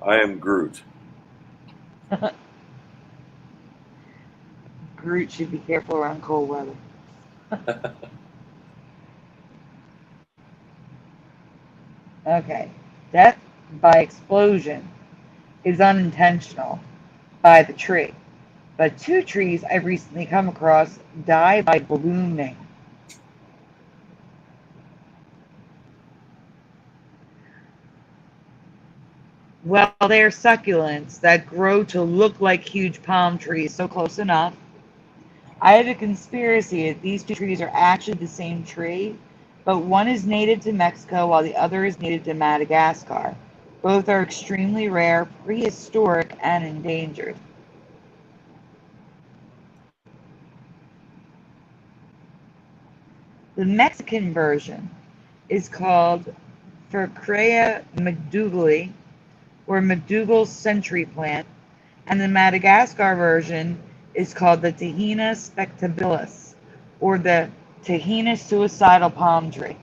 I am Groot. Groot should be careful around cold weather. Okay. Death by explosion is unintentional by the tree. But 2 trees I've recently come across die by blooming. Well, they are succulents that grow to look like huge palm trees, so close enough. I have a conspiracy that these 2 trees are actually the same tree, but one is native to Mexico while the other is native to Madagascar. Both are extremely rare, prehistoric, and endangered. The Mexican version is called Furcrea McDougallii, or McDougall's century plant, and the Madagascar version is called the Tahina spectabilis, or the Tahina suicidal palm tree.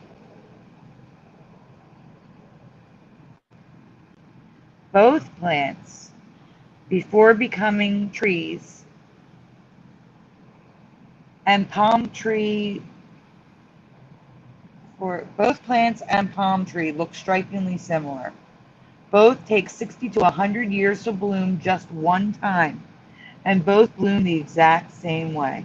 Both plants, before becoming trees, and palm tree, for both plants and palm tree look strikingly similar. Both take 60 to 100 years to bloom just one time, and both bloom the exact same way.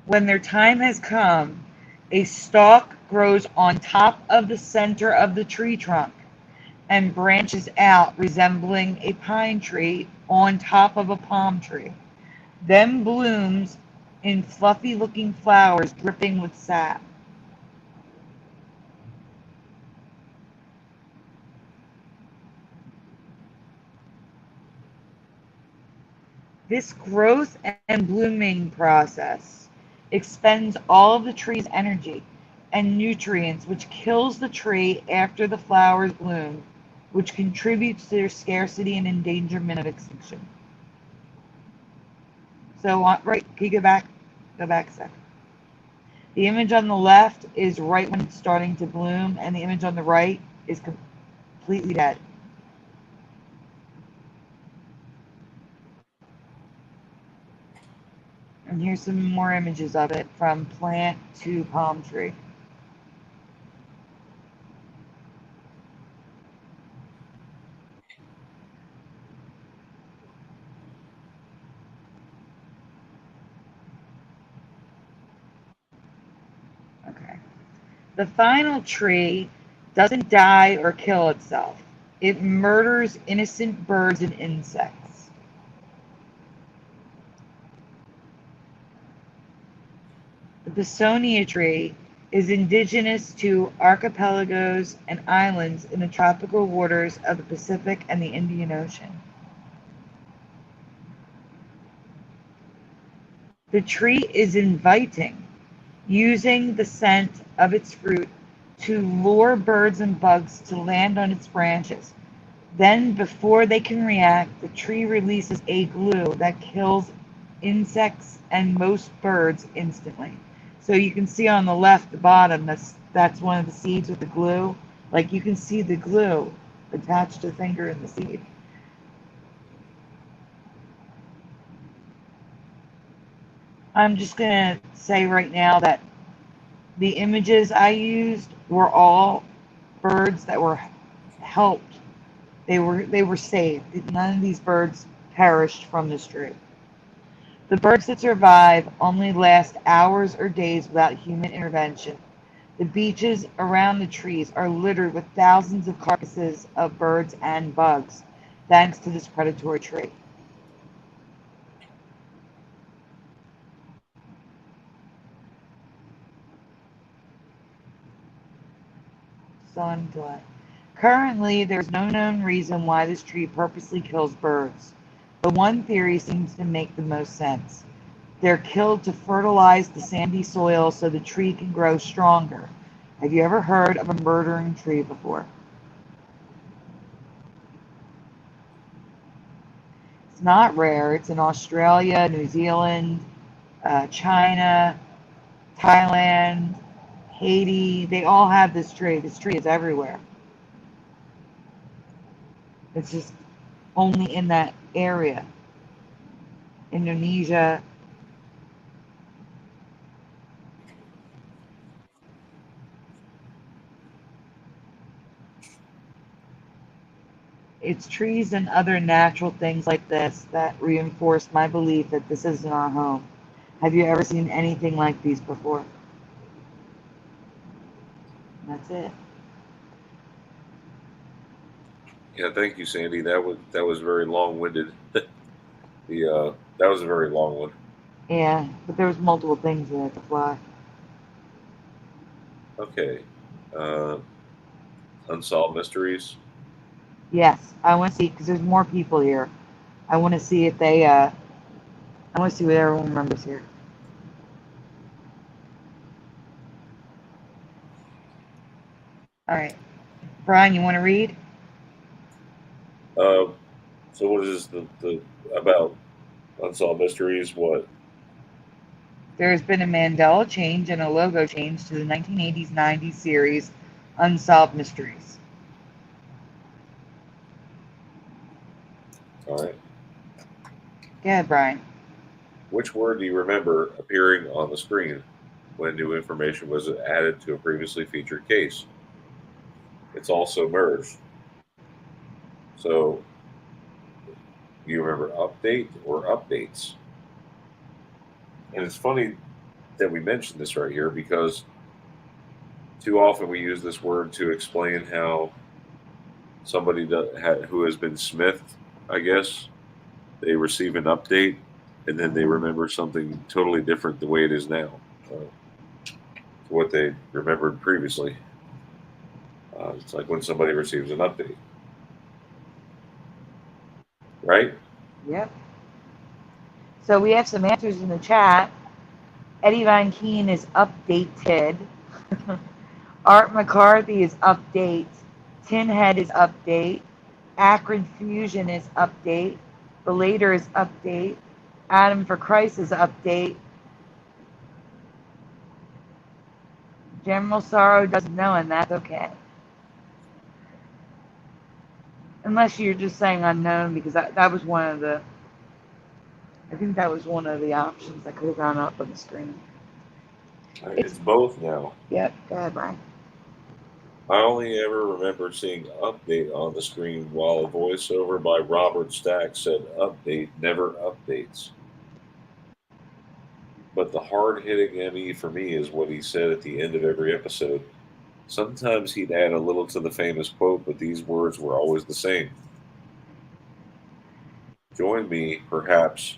When their time has come, a stalk grows on top of the center of the tree trunk and branches out, resembling a pine tree on top of a palm tree, then blooms in fluffy-looking flowers dripping with sap. This growth and blooming process expends all of the tree's energy and nutrients, which kills the tree after the flowers bloom, which contributes to their scarcity and endangerment of extinction. So, right, can you go back? Go back a second. The image on the left is right when it's starting to bloom, and the image on the right is completely dead. And here's some more images of it from plant to palm tree. Okay. The final tree doesn't die or kill itself. It murders innocent birds and insects. The Pisonia tree is indigenous to archipelagos and islands in the tropical waters of the Pacific and the Indian Ocean. The tree is inviting, using the scent of its fruit to lure birds and bugs to land on its branches. Then, before they can react, the tree releases a glue that kills insects and most birds instantly. So you can see on the left, the bottom, that's one of the seeds with the glue. Like, you can see the glue attached to the finger in the seed. I'm just going to say right now that the images I used were all birds that were helped. They were saved. None of these birds perished from this tree. The birds that survive only last hours or days without human intervention. The beaches around the trees are littered with thousands of carcasses of birds and bugs, thanks to this predatory tree. Currently, there's no known reason why this tree purposely kills birds, but one theory seems to make the most sense. They're killed to fertilize the sandy soil so the tree can grow stronger. Have you ever heard of a murdering tree before? It's not rare. It's in Australia, New Zealand, China, Thailand, Haiti. They all have this tree. This tree is everywhere. It's just only in that area. Indonesia. It's trees and other natural things like this that reinforce my belief that this isn't our home. Have you ever seen anything like these before? That's it. Yeah, thank you, Sandy. That was very long-winded. That was a very long one. Yeah, but there was multiple things there to fly. Okay. Unsolved Mysteries. Yes, I want to see because there's more people here. I want to see if they. I want to see what everyone remembers here. All right, Brian, you want to read? So what is the about Unsolved Mysteries? What? There has been a Mandela change and a logo change to the 1980s-90s series Unsolved Mysteries. All right. Go ahead, Brian. Which word do you remember appearing on the screen when new information was added to a previously featured case? It's also merged. So, do you remember update or updates? And it's funny that we mentioned this right here because too often we use this word to explain how somebody who has been smithed, I guess, they receive an update and then they remember something totally different the way it is now to what they remembered previously. It's like when somebody receives an update, right? Yep. So we have some answers in the chat. Eddie Van Keen is updated. Art McCarthy is update. Tinhead is update. Akron Fusion is update. Belater is update. Adam for Christ is update. General Sorrow doesn't know, and that's okay. Unless you're just saying unknown, because that was one of the, I think that was one of the options that could have gone up on the screen. It's both now. Yep, go ahead, Brian. I only ever remember seeing update on the screen while a voiceover by Robert Stack said update never updates. But the hard-hitting ME for me is what he said at the end of every episode. Sometimes he'd add a little to the famous quote, but these words were always the same. Join me, perhaps,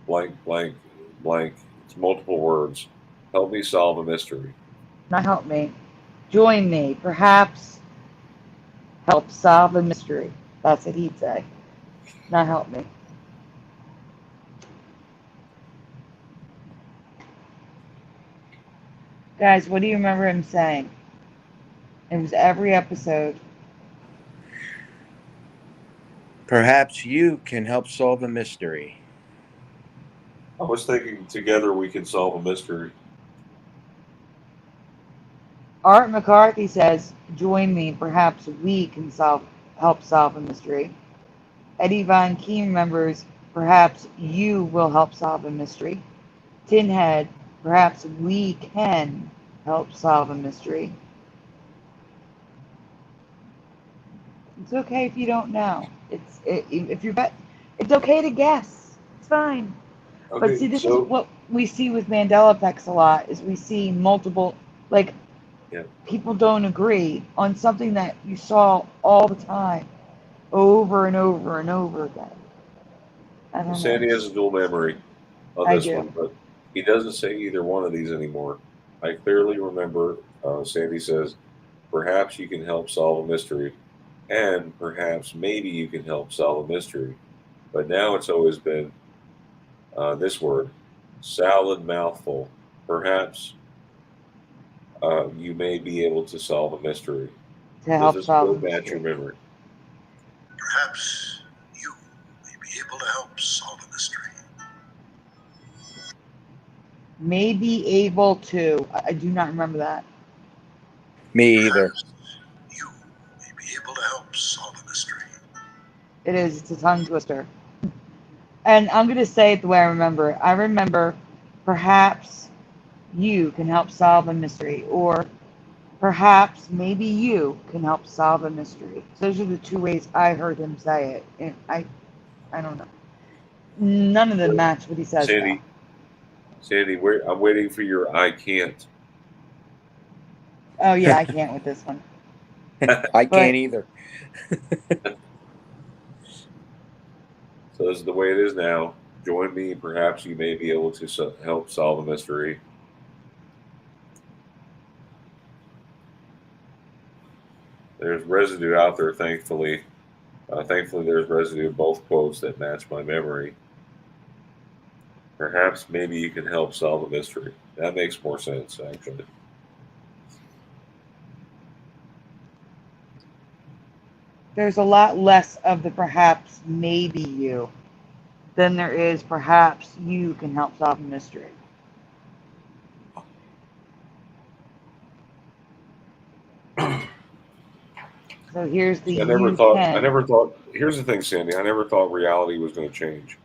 blank, blank, blank. It's multiple words. Help me solve a mystery. Not help me. Join me. Perhaps help solve a mystery. That's what he'd say. Not help me. Guys, what do you remember him saying? It was every episode. Perhaps you can help solve a mystery. I was thinking together we can solve a mystery. Art McCarthy says, join me. Perhaps we can help solve a mystery. Eddie Von Keen remembers, perhaps you will help solve a mystery. Tinhead, perhaps we can help solve a mystery. It's okay if you don't know. It's okay to guess. It's fine. Okay, But see, this is what we see with Mandela effects a lot, is we see multiple, like, people don't agree on something that you saw all the time, over and over and over again. I don't know. Sandy has a dual memory on this one, but he doesn't say either one of these anymore. I clearly remember Sandy says, perhaps you can help solve a mystery, and perhaps maybe you can help solve a mystery. But now it's always been this word. salad mouthful. Perhaps you may be able to solve a mystery. To Does help this solve a quote match your mystery. memory? Perhaps you may be able to help solve a mystery. May be able to. I do not remember that. Me either. Perhaps you may be able to help solve a mystery. It is. It's a tongue twister. And I'm going to say it the way I remember it. I remember perhaps you can help solve a mystery, or perhaps maybe you can help solve a mystery. Those are the two ways I heard him say it. And I don't know. None of them match what he says though. Sandy, I'm waiting for your I can't. Oh yeah, I can't with this one. I can't either. So this is the way it is now. Join me. Perhaps you may be able to help solve a mystery. There's residue out there, thankfully. Thankfully, there's residue of both quotes that match my memory. Perhaps maybe you can help solve a mystery. That makes more sense, actually. There's a lot less of the perhaps maybe you than there is perhaps you can help solve a mystery. So here's the I never you thought. can. I never thought. Here's the thing, Sandy. I never thought reality was going to change.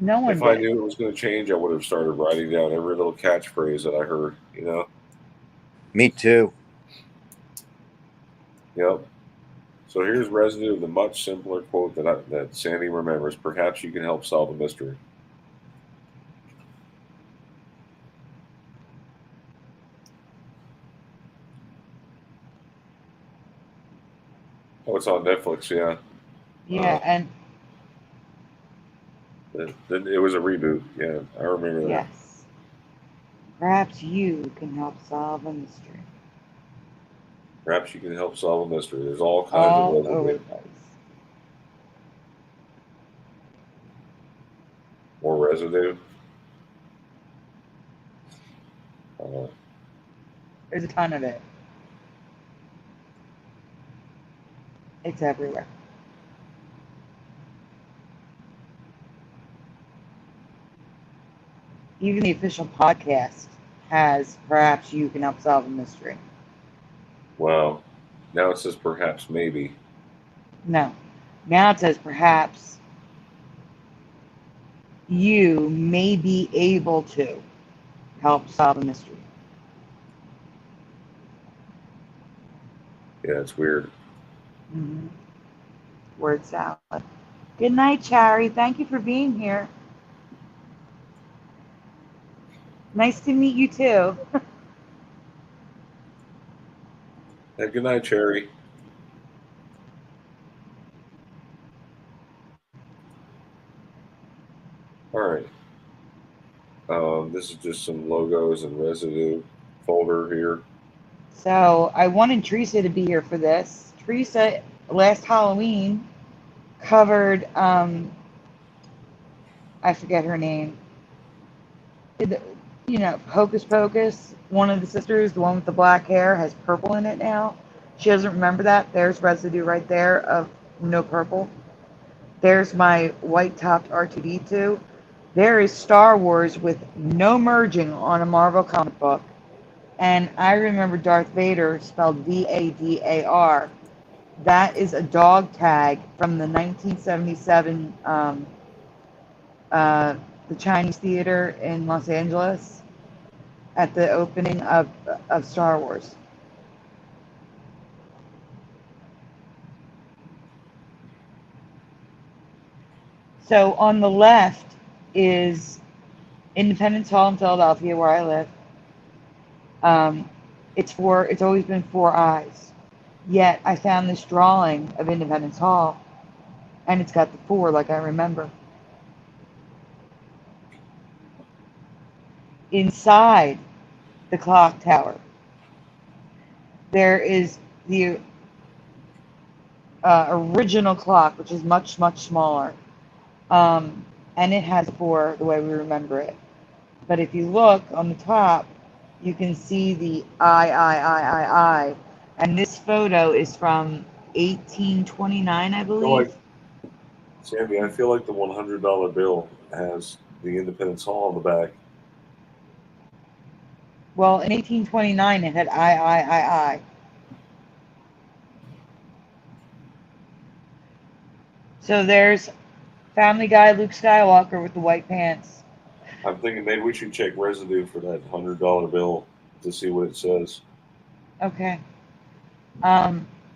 No one If I did. knew it was going to change, I would have started writing down every little catchphrase that I heard. You know. Me too. Yep. So here's residue of the much simpler quote that Sandy remembers. Perhaps you can help solve a mystery. Oh, it's on Netflix. Yeah. Yeah, and It was a reboot. Yeah, I remember that. yes. Perhaps you can help solve a mystery. Perhaps you can help solve a mystery. There's all kinds All of over residue. the place. More residue. There's a ton of it. It's everywhere. Even the official podcast has perhaps you can help solve a mystery. Wow. Now it says perhaps maybe. No. Now it says perhaps you may be able to help solve a mystery. Yeah, it's weird. Mm-hmm. Word salad. Good night, Chari. Thank you for being here. Nice to meet you too. Hey, good night, Cherry. All right. This is just some logos and residue folder here. So I wanted Teresa to be here for this. Teresa, last Halloween, covered, I forget her name. You know, Hocus Pocus, one of the sisters, the one with the black hair, has purple in it now. She doesn't remember that. There's residue right there of no purple. There's my white-topped R2-D2. There is Star Wars with no merging on a Marvel comic book. And I remember Darth Vader spelled V-A-D-A-R. That is a dog tag from the 1977 the Chinese Theater in Los Angeles at the opening of Star Wars. So on the left is Independence Hall in Philadelphia, where I live. It's always been 4 eyes. Yet I found this drawing of Independence Hall, and it's got the 4 like I remember. Inside the clock tower, there is the original clock, which is much, much smaller. And it has 4 the way we remember it. But if you look on the top, you can see the I. And this photo is from 1829, I I feel believe. like, Sandy, I feel like the $100 bill has the Independence Hall on the back. Well, in 1829, it had I. So there's Family Guy Luke Skywalker with the white pants. I'm thinking maybe we should check Residue for that $100 bill to see what it says. Okay.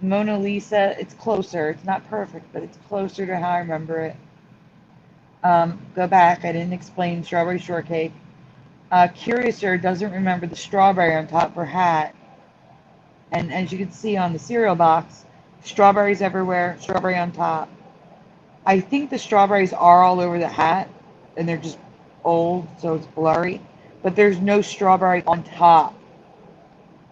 Mona Lisa, it's closer. It's not perfect, but it's closer to how I remember it. Go back. I didn't explain strawberry shortcake. Curiouser doesn't remember the strawberry on top of her hat. And as you can see on the cereal box, strawberries everywhere, strawberry on top. I think the strawberries are all over the hat, and they're just old, so it's blurry. But there's no strawberry on top.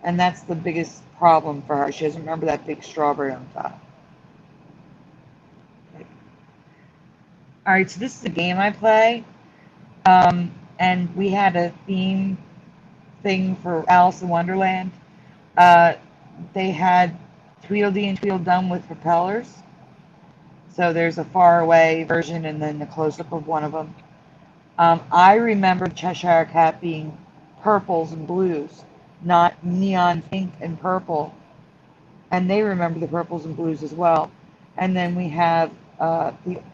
And that's the biggest problem for her. She doesn't remember that big strawberry on top. All right, so this is a game I play. And we had a theme thing for Alice in Wonderland. They had Tweedledee and Tweedledum with propellers. So there's a far away version and then the close-up of one of them. I remember Cheshire Cat being purples and blues, not neon pink and purple. And they remember the purples and blues as well. And then we have the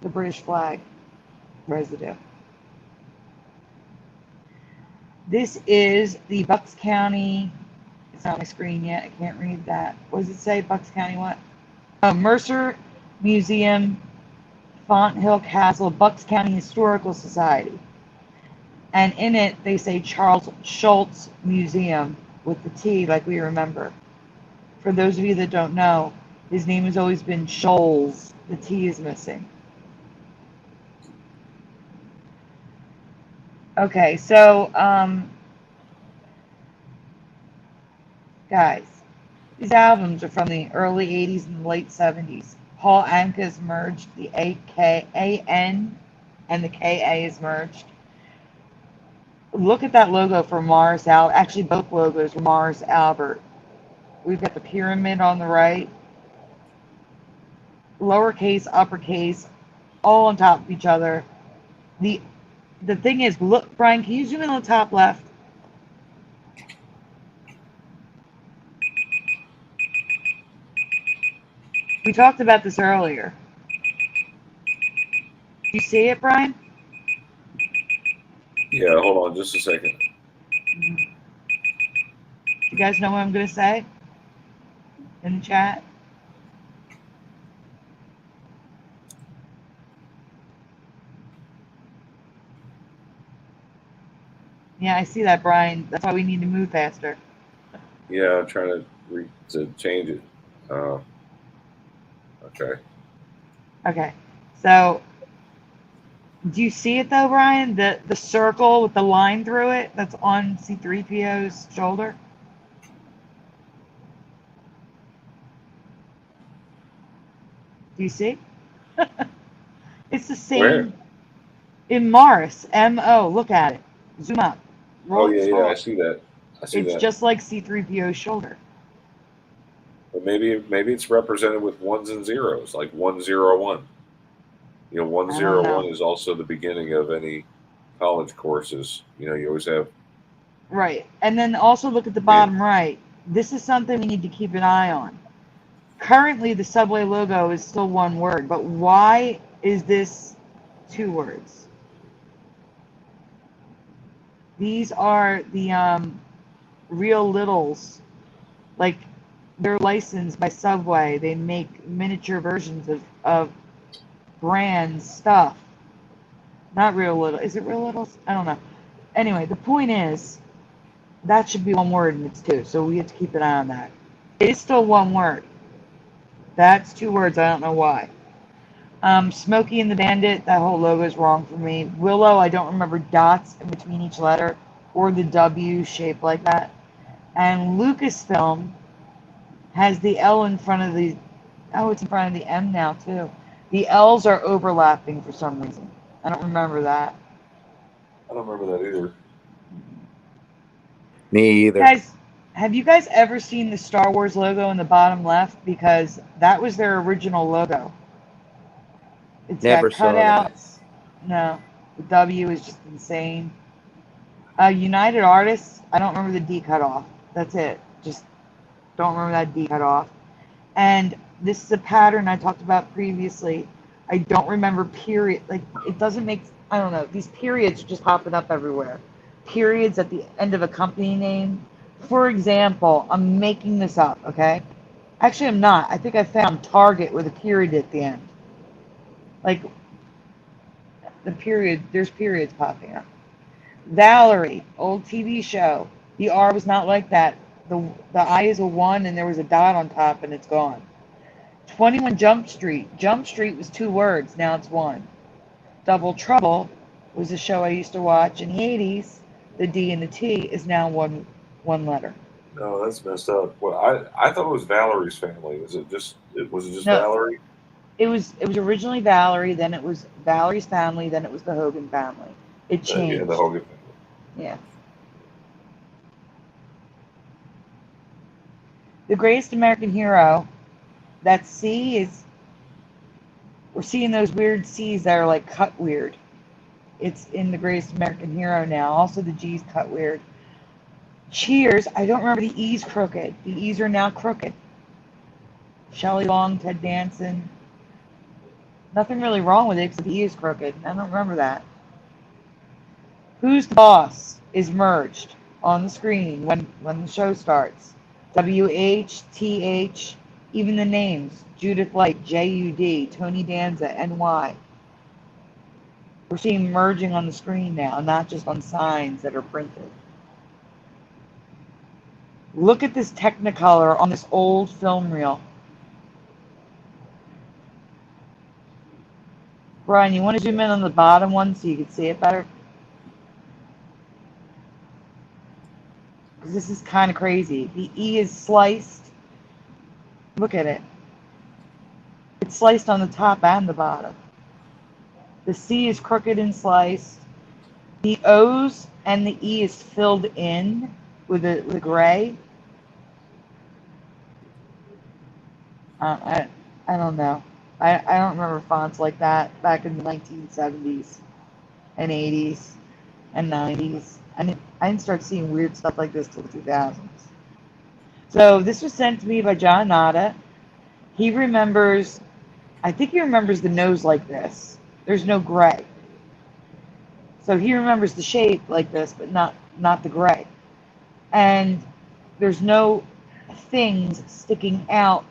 British flag, Residue. This is the Bucks County, it's not on my screen yet, I can't read that. What does it say, Bucks County what? Mercer Museum, Fonthill Castle, Bucks County Historical Society. And in it, they say Charles Schultz Museum with the T, like we remember. For those of you that don't know, his name has always been Scholes. The T is missing. Okay, so, guys, these albums are from the early 80s and late 70s. Paul Anka's merged, the A-N and the K-A is merged. Look at that logo for Morris Albert. Actually, both logos for Morris Albert. We've got the pyramid on the right, lowercase, uppercase, all on top of each other. The thing is, look, Brian, can you zoom in on the top left? We talked about this earlier. Do you see it, Brian? Yeah, hold on just a second. You guys know what I'm going to say in the chat? Yeah, I see that, Brian. That's why we need to move faster. Yeah, I'm trying to change it. Okay. Okay. So, do you see it though, Brian? The circle with the line through it that's on C-3PO's shoulder? Do you see? It's the same. Where? In Mars, M-O. Look at it. Zoom up. Oh, Roll yeah, scroll. I see that. I see It's that. just like C-3PO's shoulder. But maybe it's represented with ones and zeros, like 101. You know, 101 is also the beginning of any college courses. You know, you always have. Right. And then also look at the bottom right. This is something we need to keep an eye on. Currently, the Subway logo is still one word, but why is this two words? These are the Real Littles. Like, they're licensed by Subway. They make miniature versions of brand stuff. Not Real Little. Is it Real Littles? I don't know. Anyway, the point is, that should be one word and it's two. So we have to keep an eye on that. It is still one word. That's two words. I don't know why. Smokey and the Bandit, that whole logo is wrong for me. Willow, I don't remember dots in between each letter or the W shaped like that. And Lucasfilm has the L in front of the, oh, it's in front of the M now too. The L's are overlapping for some reason. I don't remember that. I don't remember that either. Me either. Guys, have you guys ever seen the Star Wars logo in the bottom left? Because that was their original logo. It's Never got saw that. cutouts. No, the W is just insane. United Artists, I don't remember the D cut off. That's it. Just don't remember that D cut off. And this is a pattern I talked about previously. I don't remember period. Like, it doesn't make, I don't know. These periods are just popping up everywhere. Periods at the end of a company name. For example, I'm making this up, okay? Actually, I'm not. I think I found Target with a period at the end. Like, the period, there's periods popping up. Valerie, old TV show. The R was not like that. The I is a 1 and there was a dot on top and it's gone. 21 Jump Street. Jump Street was 2 words, now it's 1. Double Trouble was a show I used to watch in the 80s. The D and the T is now one letter. No, that's messed up. Well, I thought it was Valerie's family. Was it just No, Valerie? it was originally Valerie, then it was Valerie's family, then it was the Hogan family. It Yeah, the changed. Hogan family. Yeah. The Greatest American Hero. That C is, we're seeing those weird C's that are like cut weird. It's in The Greatest American Hero now. Also, the G's cut weird. Cheers. I don't remember the E's crooked. The E's are now crooked. Shelley Long, Ted Danson. Nothing really wrong with it except the E is crooked. I don't remember that. Who's the Boss is merged on the screen when the show starts. WH, TH, even the names. Judith Light, JUD, Tony Danza, NY. We're seeing merging on the screen now, not just on signs that are printed. Look at this Technicolor on this old film reel. Brian, you want to zoom in on the bottom one so you can see it better? Because this is kind of crazy. The E is sliced. Look at it. It's sliced on the top and the bottom. The C is crooked and sliced. The O's and the E is filled in with a gray. I don't know. I don't remember fonts like that back in the 1970s and 80s and 90s. I didn't start seeing weird stuff like this till the 2000s. So this was sent to me by John Nada. He remembers, I think he remembers the nose like this. There's no gray. So he remembers the shape like this, but not the gray. And there's no things sticking out.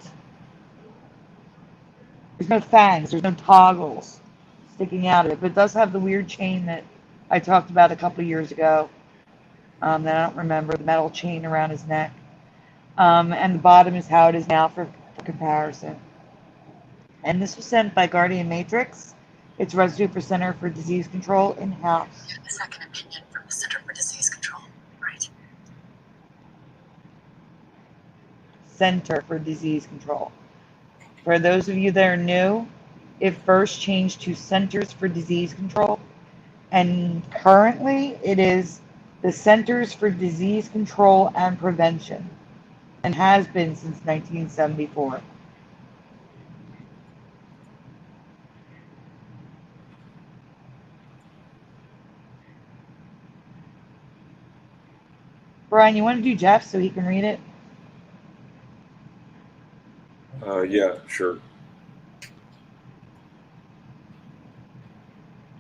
There's no fangs, there's no toggles sticking out of it, but it does have the weird chain that I talked about a couple years ago. That I don't remember, the metal chain around his neck. And the bottom is how it is now for comparison. And this was sent by Guardian Matrix. It's Residue for Center for Disease Control in-house. A second opinion from the Center for Disease Control. Right. Center for Disease Control. For those of you that are new, it first changed to Centers for Disease Control, and currently it is the Centers for Disease Control and Prevention, and has been since 1974. Brian, you want to do Jeff so he can read it? Yeah, sure.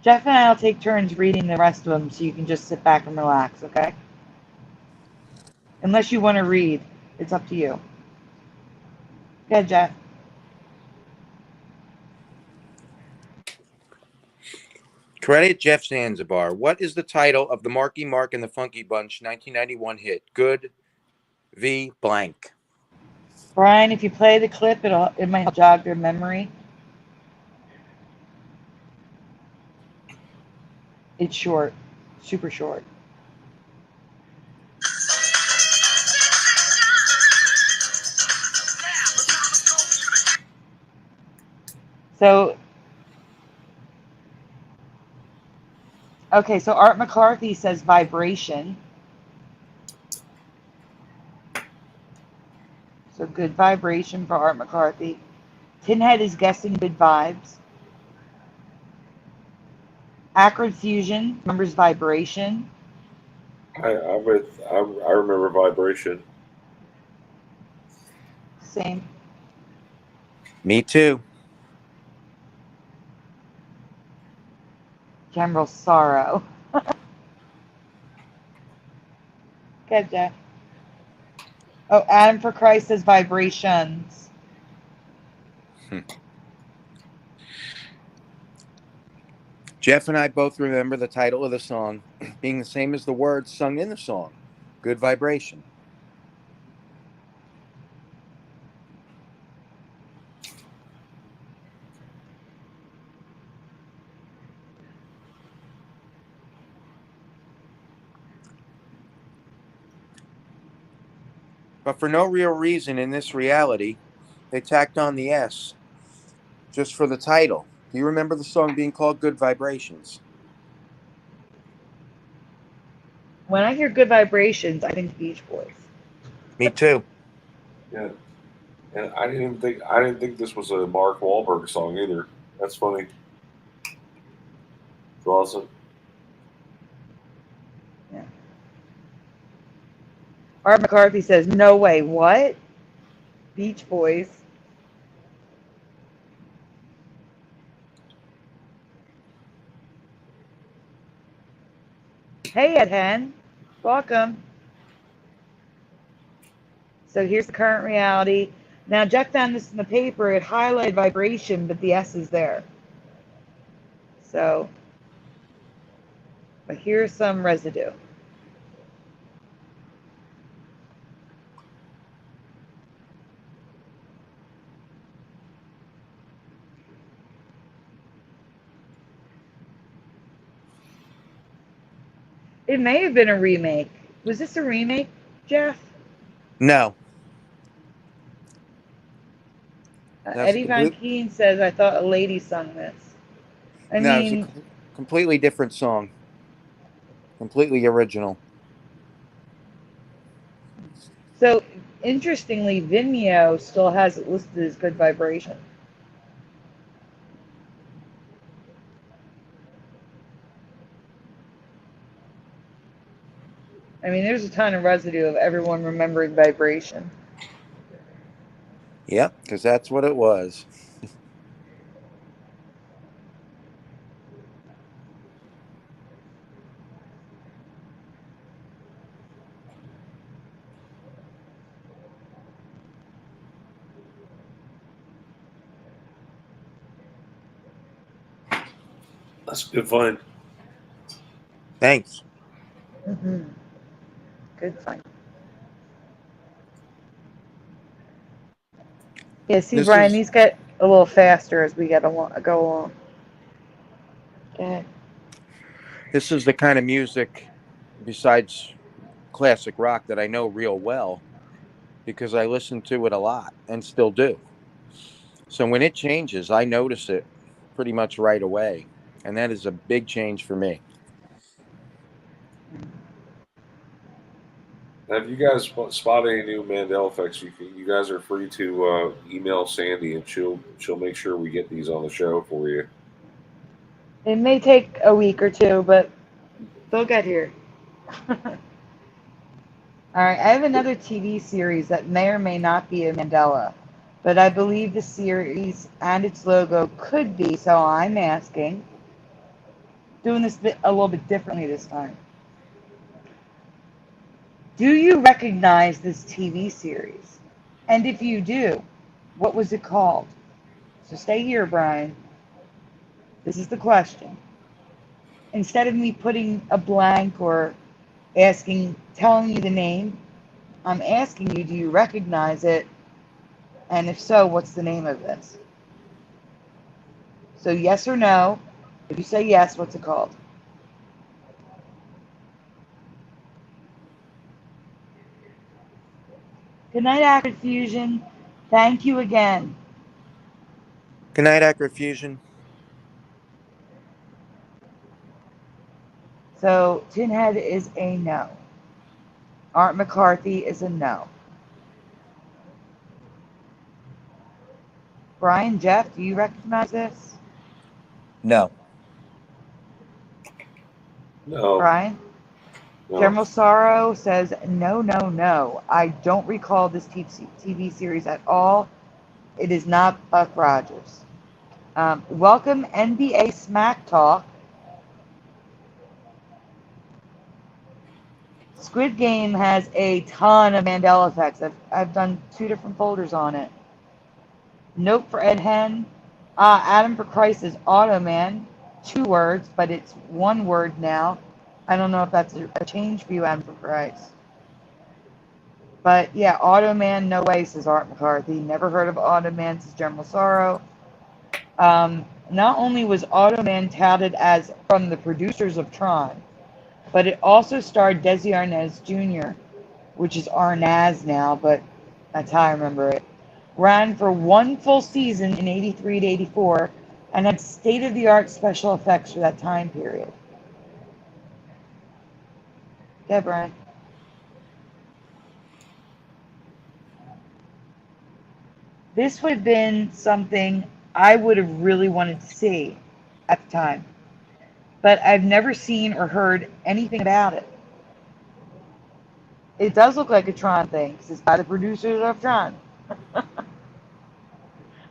Jeff and I will take turns reading the rest of them so you can just sit back and relax, okay? Unless you want to read, it's up to you. Go ahead, Jeff. Credit Jeff Zanzibar. What is the title of the Marky Mark and the Funky Bunch 1991 hit? Good v. blank. Brian, if you play the clip, it might help jog your memory. It's short, super short. So Okay, so Art McCarthy says vibration. So good vibration for Art McCarthy. Tinhead is guessing good vibes. Acrid Fusion remembers vibration. I remember vibration. Same. Me too. General Sorrow. Good, Jeff. Oh, Adam for Christ says vibrations. Jeff and I both remember the title of the song being the same as the words sung in the song. Good vibration. But for no real reason in this reality, they tacked on the S just for the title. Do you remember the song being called Good Vibrations? When I hear good vibrations, I think Beach Boys. Me too. Yeah, and I didn't think this was a Mark Wahlberg song either. That's funny. It's awesome. Yeah. Art McCarthy says, no way, what? Beach Boys. Hey, Ed Hen. Welcome. So here's the current reality. Now, Jeff found this in the paper. It highlighted vibration, but the S is there. So, but here's some residue. It may have been a remake. Was this a remake, Jeff? No. That's a Eddie Van complete. Keen says, I thought a lady sung this. I No, it's a mean, completely different song. Completely original. so interestingly, Vimeo still has it listed as good vibration. I mean, there's a ton of residue of everyone remembering vibration. Yep, because that's what it was. That's a good find. Thanks. Mm-hmm. Good find. Yeah, see, This Brian, is these get a little faster as we go along. Okay. this is the kind of music, besides classic rock, that I know real well because I listen to it a lot and still do. So when it changes, I notice it pretty much right away, and that is a big change for me. Now, if you guys spot any new Mandela effects, you guys are free to email Sandy, and she'll make sure we get these on the show for you. It may take a week or two, but they'll get here. All right, I have another TV series that may or may not be a Mandela, but I believe the series and its logo could be, so I'm asking. Doing this a little bit differently this time. Do you recognize this TV series? And if you do, what was it called? So stay here, Brian. This is the question. Instead of me putting a blank or telling you the name, I'm asking you, do you recognize it? And if so, what's the name of this? So yes or no. If you say yes, what's it called? Good night, Acrid Fusion. Thank you again. Good night, Acrid Fusion. So Tinhead is a no. Art McCarthy is a no. Brian, Jeff, do you recognize this? No. No, Brian? no. General Sorrow says no, no, no. I don't recall this TV series at all. It is not Buck Rogers. Welcome NBA Smack Talk. Squid Game has a ton of Mandela effects. I've done 2 different folders on it. Nope for Ed Hen. Adam for Christ is Automan. 2 words, but it's 1 word now. I don't know if that's a change for you, Adam for Christ. But yeah, Automan, no way, says Art McCarthy. Never heard of Automan, says General Sorrow. Not only was Automan touted as from the producers of Tron, but it also starred Desi Arnaz Jr., which is Arnaz now, but that's how I remember it. Ran for 1 full season in 83 to 84 and had state-of-the-art special effects for that time period. Yeah, Brian. This would have been something I would have really wanted to see at the time, but I've never seen or heard anything about it. It does look like a Tron thing, because it's by the producers of Tron.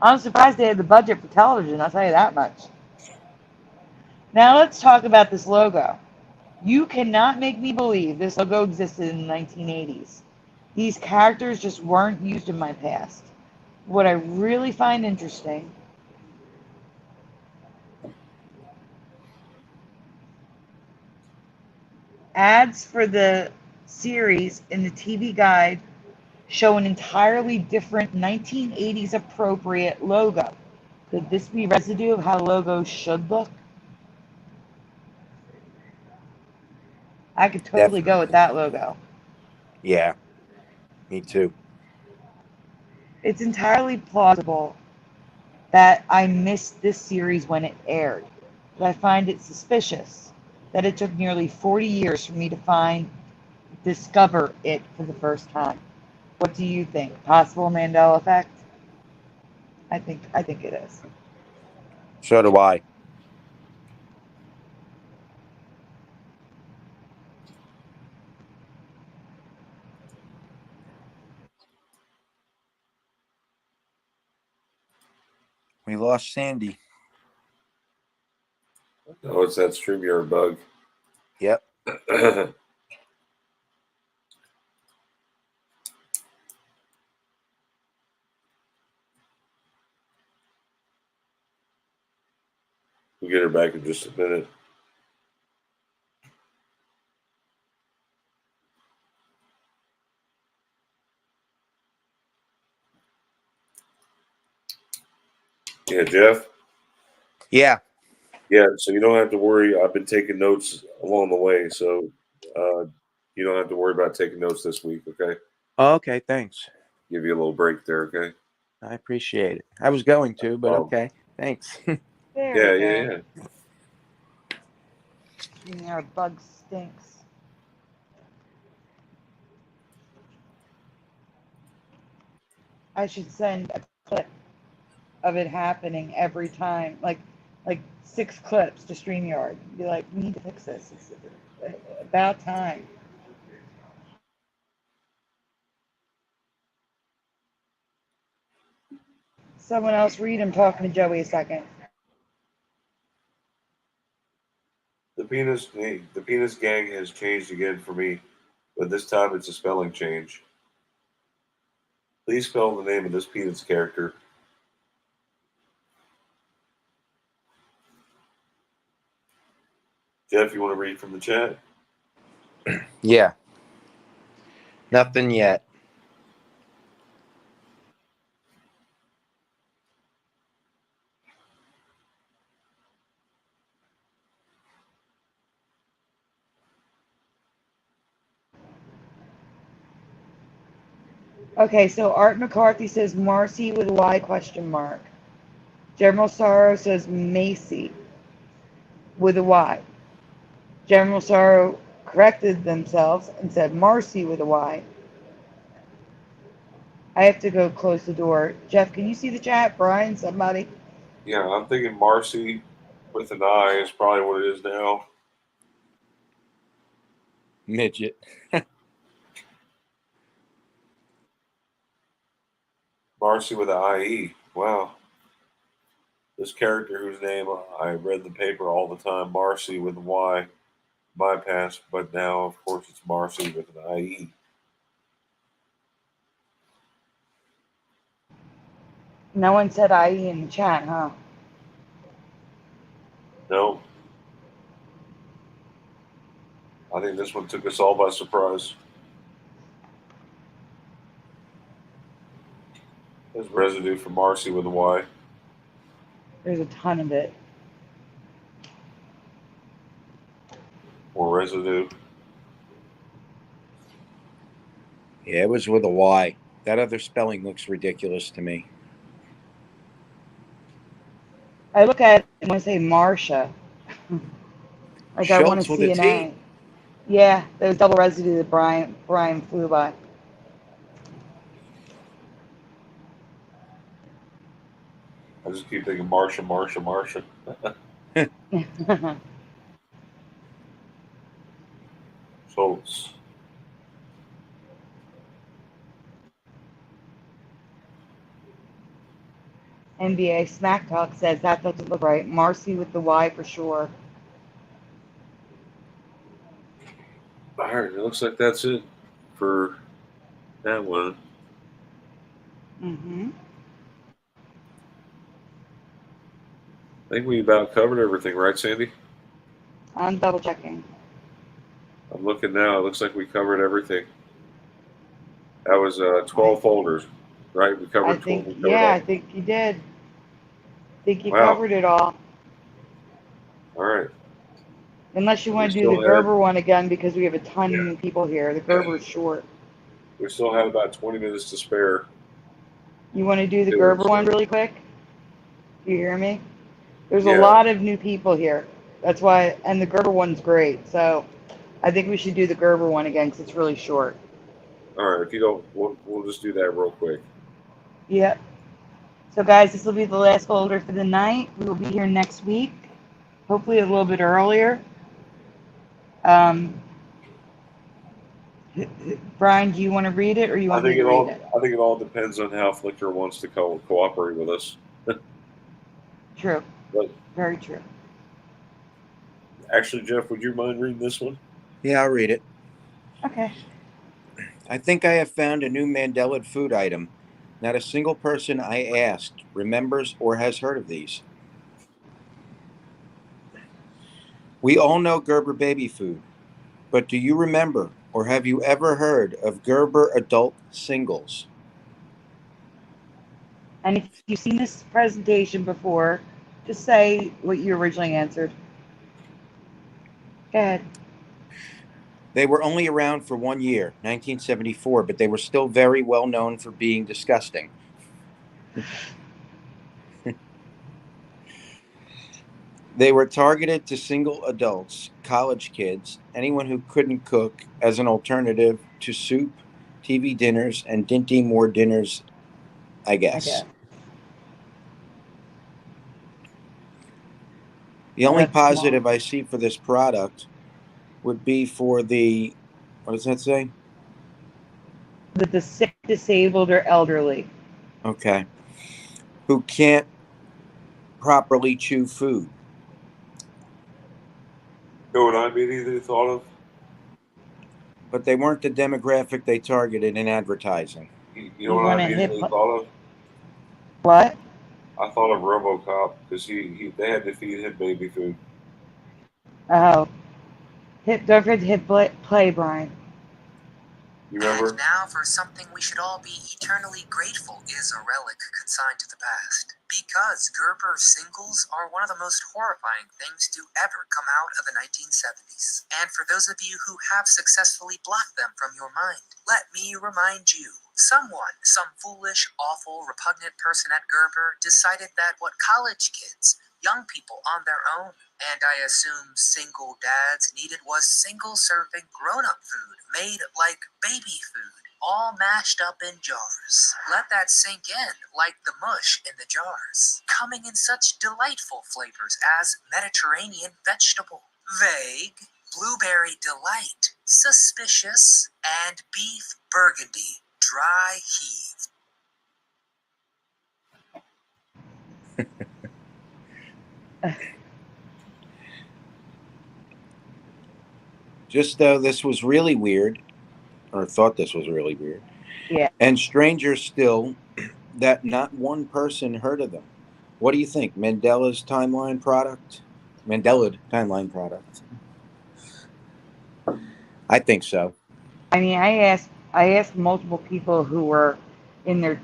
I'm surprised they had the budget for television, I'll tell you that much. Now let's talk about this logo. You cannot make me believe this logo existed in the 1980s. These characters just weren't used in my past. What I really find interesting ads for the series in the TV guide show an entirely different 1980s appropriate logo. Could this be residue of how logos should look? I could totally go with that logo. Yeah, me too. It's entirely plausible that I missed this series when it aired, but I find it suspicious that it took nearly 40 years for me to discover it for the first time. What do you think? Possible Mandela effect? I think it is. So do I. We lost Sandy. No, it's that StreamYard bug. Yep. We'll get her back in just a minute. Yeah, Jeff? Yeah. Yeah, so you don't have to worry. I've been taking notes along the way, so you don't have to worry about taking notes this week, okay? Okay, thanks. Give you a little break there, okay? I appreciate it. I was going to, but okay. Thanks. There Yeah. Our bug stinks. I should send a clip of it happening every time, like 6 clips to StreamYard. Be like, we need to fix this. It's about time. Someone else read. I'm talking to Joey a second. The penis gang has changed again for me, but this time it's a spelling change. Please spell the name of this penis character. Jeff, you want to read from the chat? Yeah. Nothing yet. Okay, so Art McCarthy says Marcy with a Y question mark. General Sorrow says Macy with a Y. General Sorrow corrected themselves and said Marcy with a Y. I have to go close the door. Jeff, can you see the chat? Brian, somebody? Yeah, I'm thinking Marcy with an I is probably what it is now. Midget. Marcy with an IE. Wow. This character whose name I read in the paper all the time, Marcy with a Y, bypass, but now, of course, it's Marcy with an IE. No one said IE in the chat, huh? No. I think this one took us all by surprise. There's residue for Marcy with a Y. There's a ton of it. Or residue. Yeah, it was with a Y. That other spelling looks ridiculous to me. I look at it and want to say Marsha. Like I want to Schultz with see a an T. A. Yeah, there's double residue that Brian flew by. I just keep thinking Marsha. Schultz. NBA Smack Talk says that doesn't look right. Marcy with the Y for sure. All right, it looks like that's it for that one. Mm-hmm. I think we about covered everything, right, Sandy? I'm double checking. I'm looking now. It looks like we covered everything. That was 12 folders, right? We covered 12. We covered I all. think you did. I think you Wow. covered it all. All right. Unless you We want to do still the had- Gerber one again because we have a ton Yeah. of new people here. The Gerber's short. We still have about 20 minutes to spare. You want to do the Yeah, Gerber so- one really quick? Do you hear me? There's a Yeah. lot of new people here. That's why, and the Gerber one's great. So I think we should do the Gerber one again because it's really short. All right. If you don't, we'll just do that real quick. Yep. So guys, this will be the last folder for the night. We will be here next week, hopefully a little bit earlier. Brian, do you want to read it or you want me to read it? I think it all depends on how Flickr wants to cooperate with us. True. But Very true. actually, Jeff, would you mind reading this one? Yeah, I'll read it. Okay. I think I have found a new Mandela food item. Not a single person I asked remembers or has heard of these. We all know Gerber baby food, but do you remember or have you ever heard of Gerber adult singles? And if you've seen this presentation before, just say what you originally answered. Go ahead. They were only around for 1 year, 1974, but they were still very well known for being disgusting. They were targeted to single adults, college kids, anyone who couldn't cook as an alternative to soup, TV dinners, and Dinty Moore dinners, I guess. The only That's positive smart. I see for this product would be for the, what does that say? That the sick, disabled, or elderly. Okay. Who can't properly chew food. You know what I immediately thought of? But they weren't the demographic they targeted in advertising. You know what I immediately thought of? What? I thought of RoboCop because they had to feed him baby food. Oh. Don't forget to hit play, Brian. You remember? And now for something we should all be eternally grateful is a relic consigned to the past. Because Gerber singles are one of the most horrifying things to ever come out of the 1970s. And for those of you who have successfully blocked them from your mind, let me remind you. Someone, some foolish, awful, repugnant person at Gerber decided that what college kids, young people on their own. And I assume single dads needed was single-serving grown-up food made like baby food, all mashed up in jars. Let that sink in like the mush in the jars, coming in such delightful flavors as Mediterranean vegetable, vague, blueberry delight, suspicious, and beef burgundy, dry heave. Just though this was really weird, or thought this was really weird, Yeah. and stranger still that not one person heard of them. What do you think? Mandela timeline product? I think so. I mean, I asked multiple people who were in their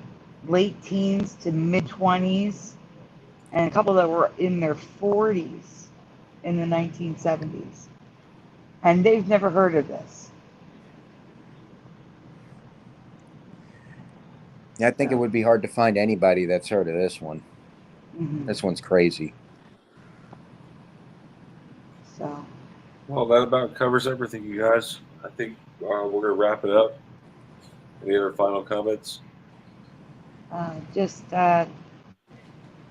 late teens to mid 20s, and a couple that were in their 40s in the 1970s, and they've never heard of this. I think it would be hard to find anybody that's heard of this one. Mhm. This one's crazy. So, Well, that about covers everything, you guys. I think we're going to wrap it up. Any other final comments? just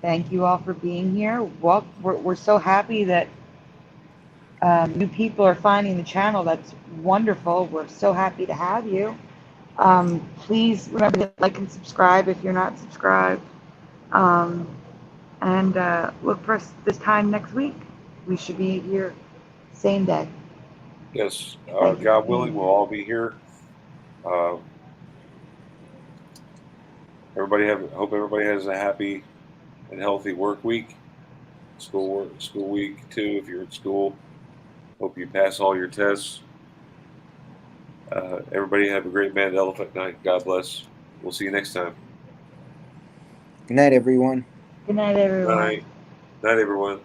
thank you all for being here. Well, we're so happy that new people are finding the channel. That's wonderful. We're so happy to have you. Please remember to like and subscribe if you're not subscribed. And look for us this time next week. We should be here same day. Yes, Thank you for God being willing, here. we'll all be here. Hope everybody has a happy and healthy work week. School week too. If you're at school, hope you pass all your tests. Everybody have a great Mandela Effect night. God bless. We'll see you next time. Good night, everyone. Good night, everyone. Night, everyone.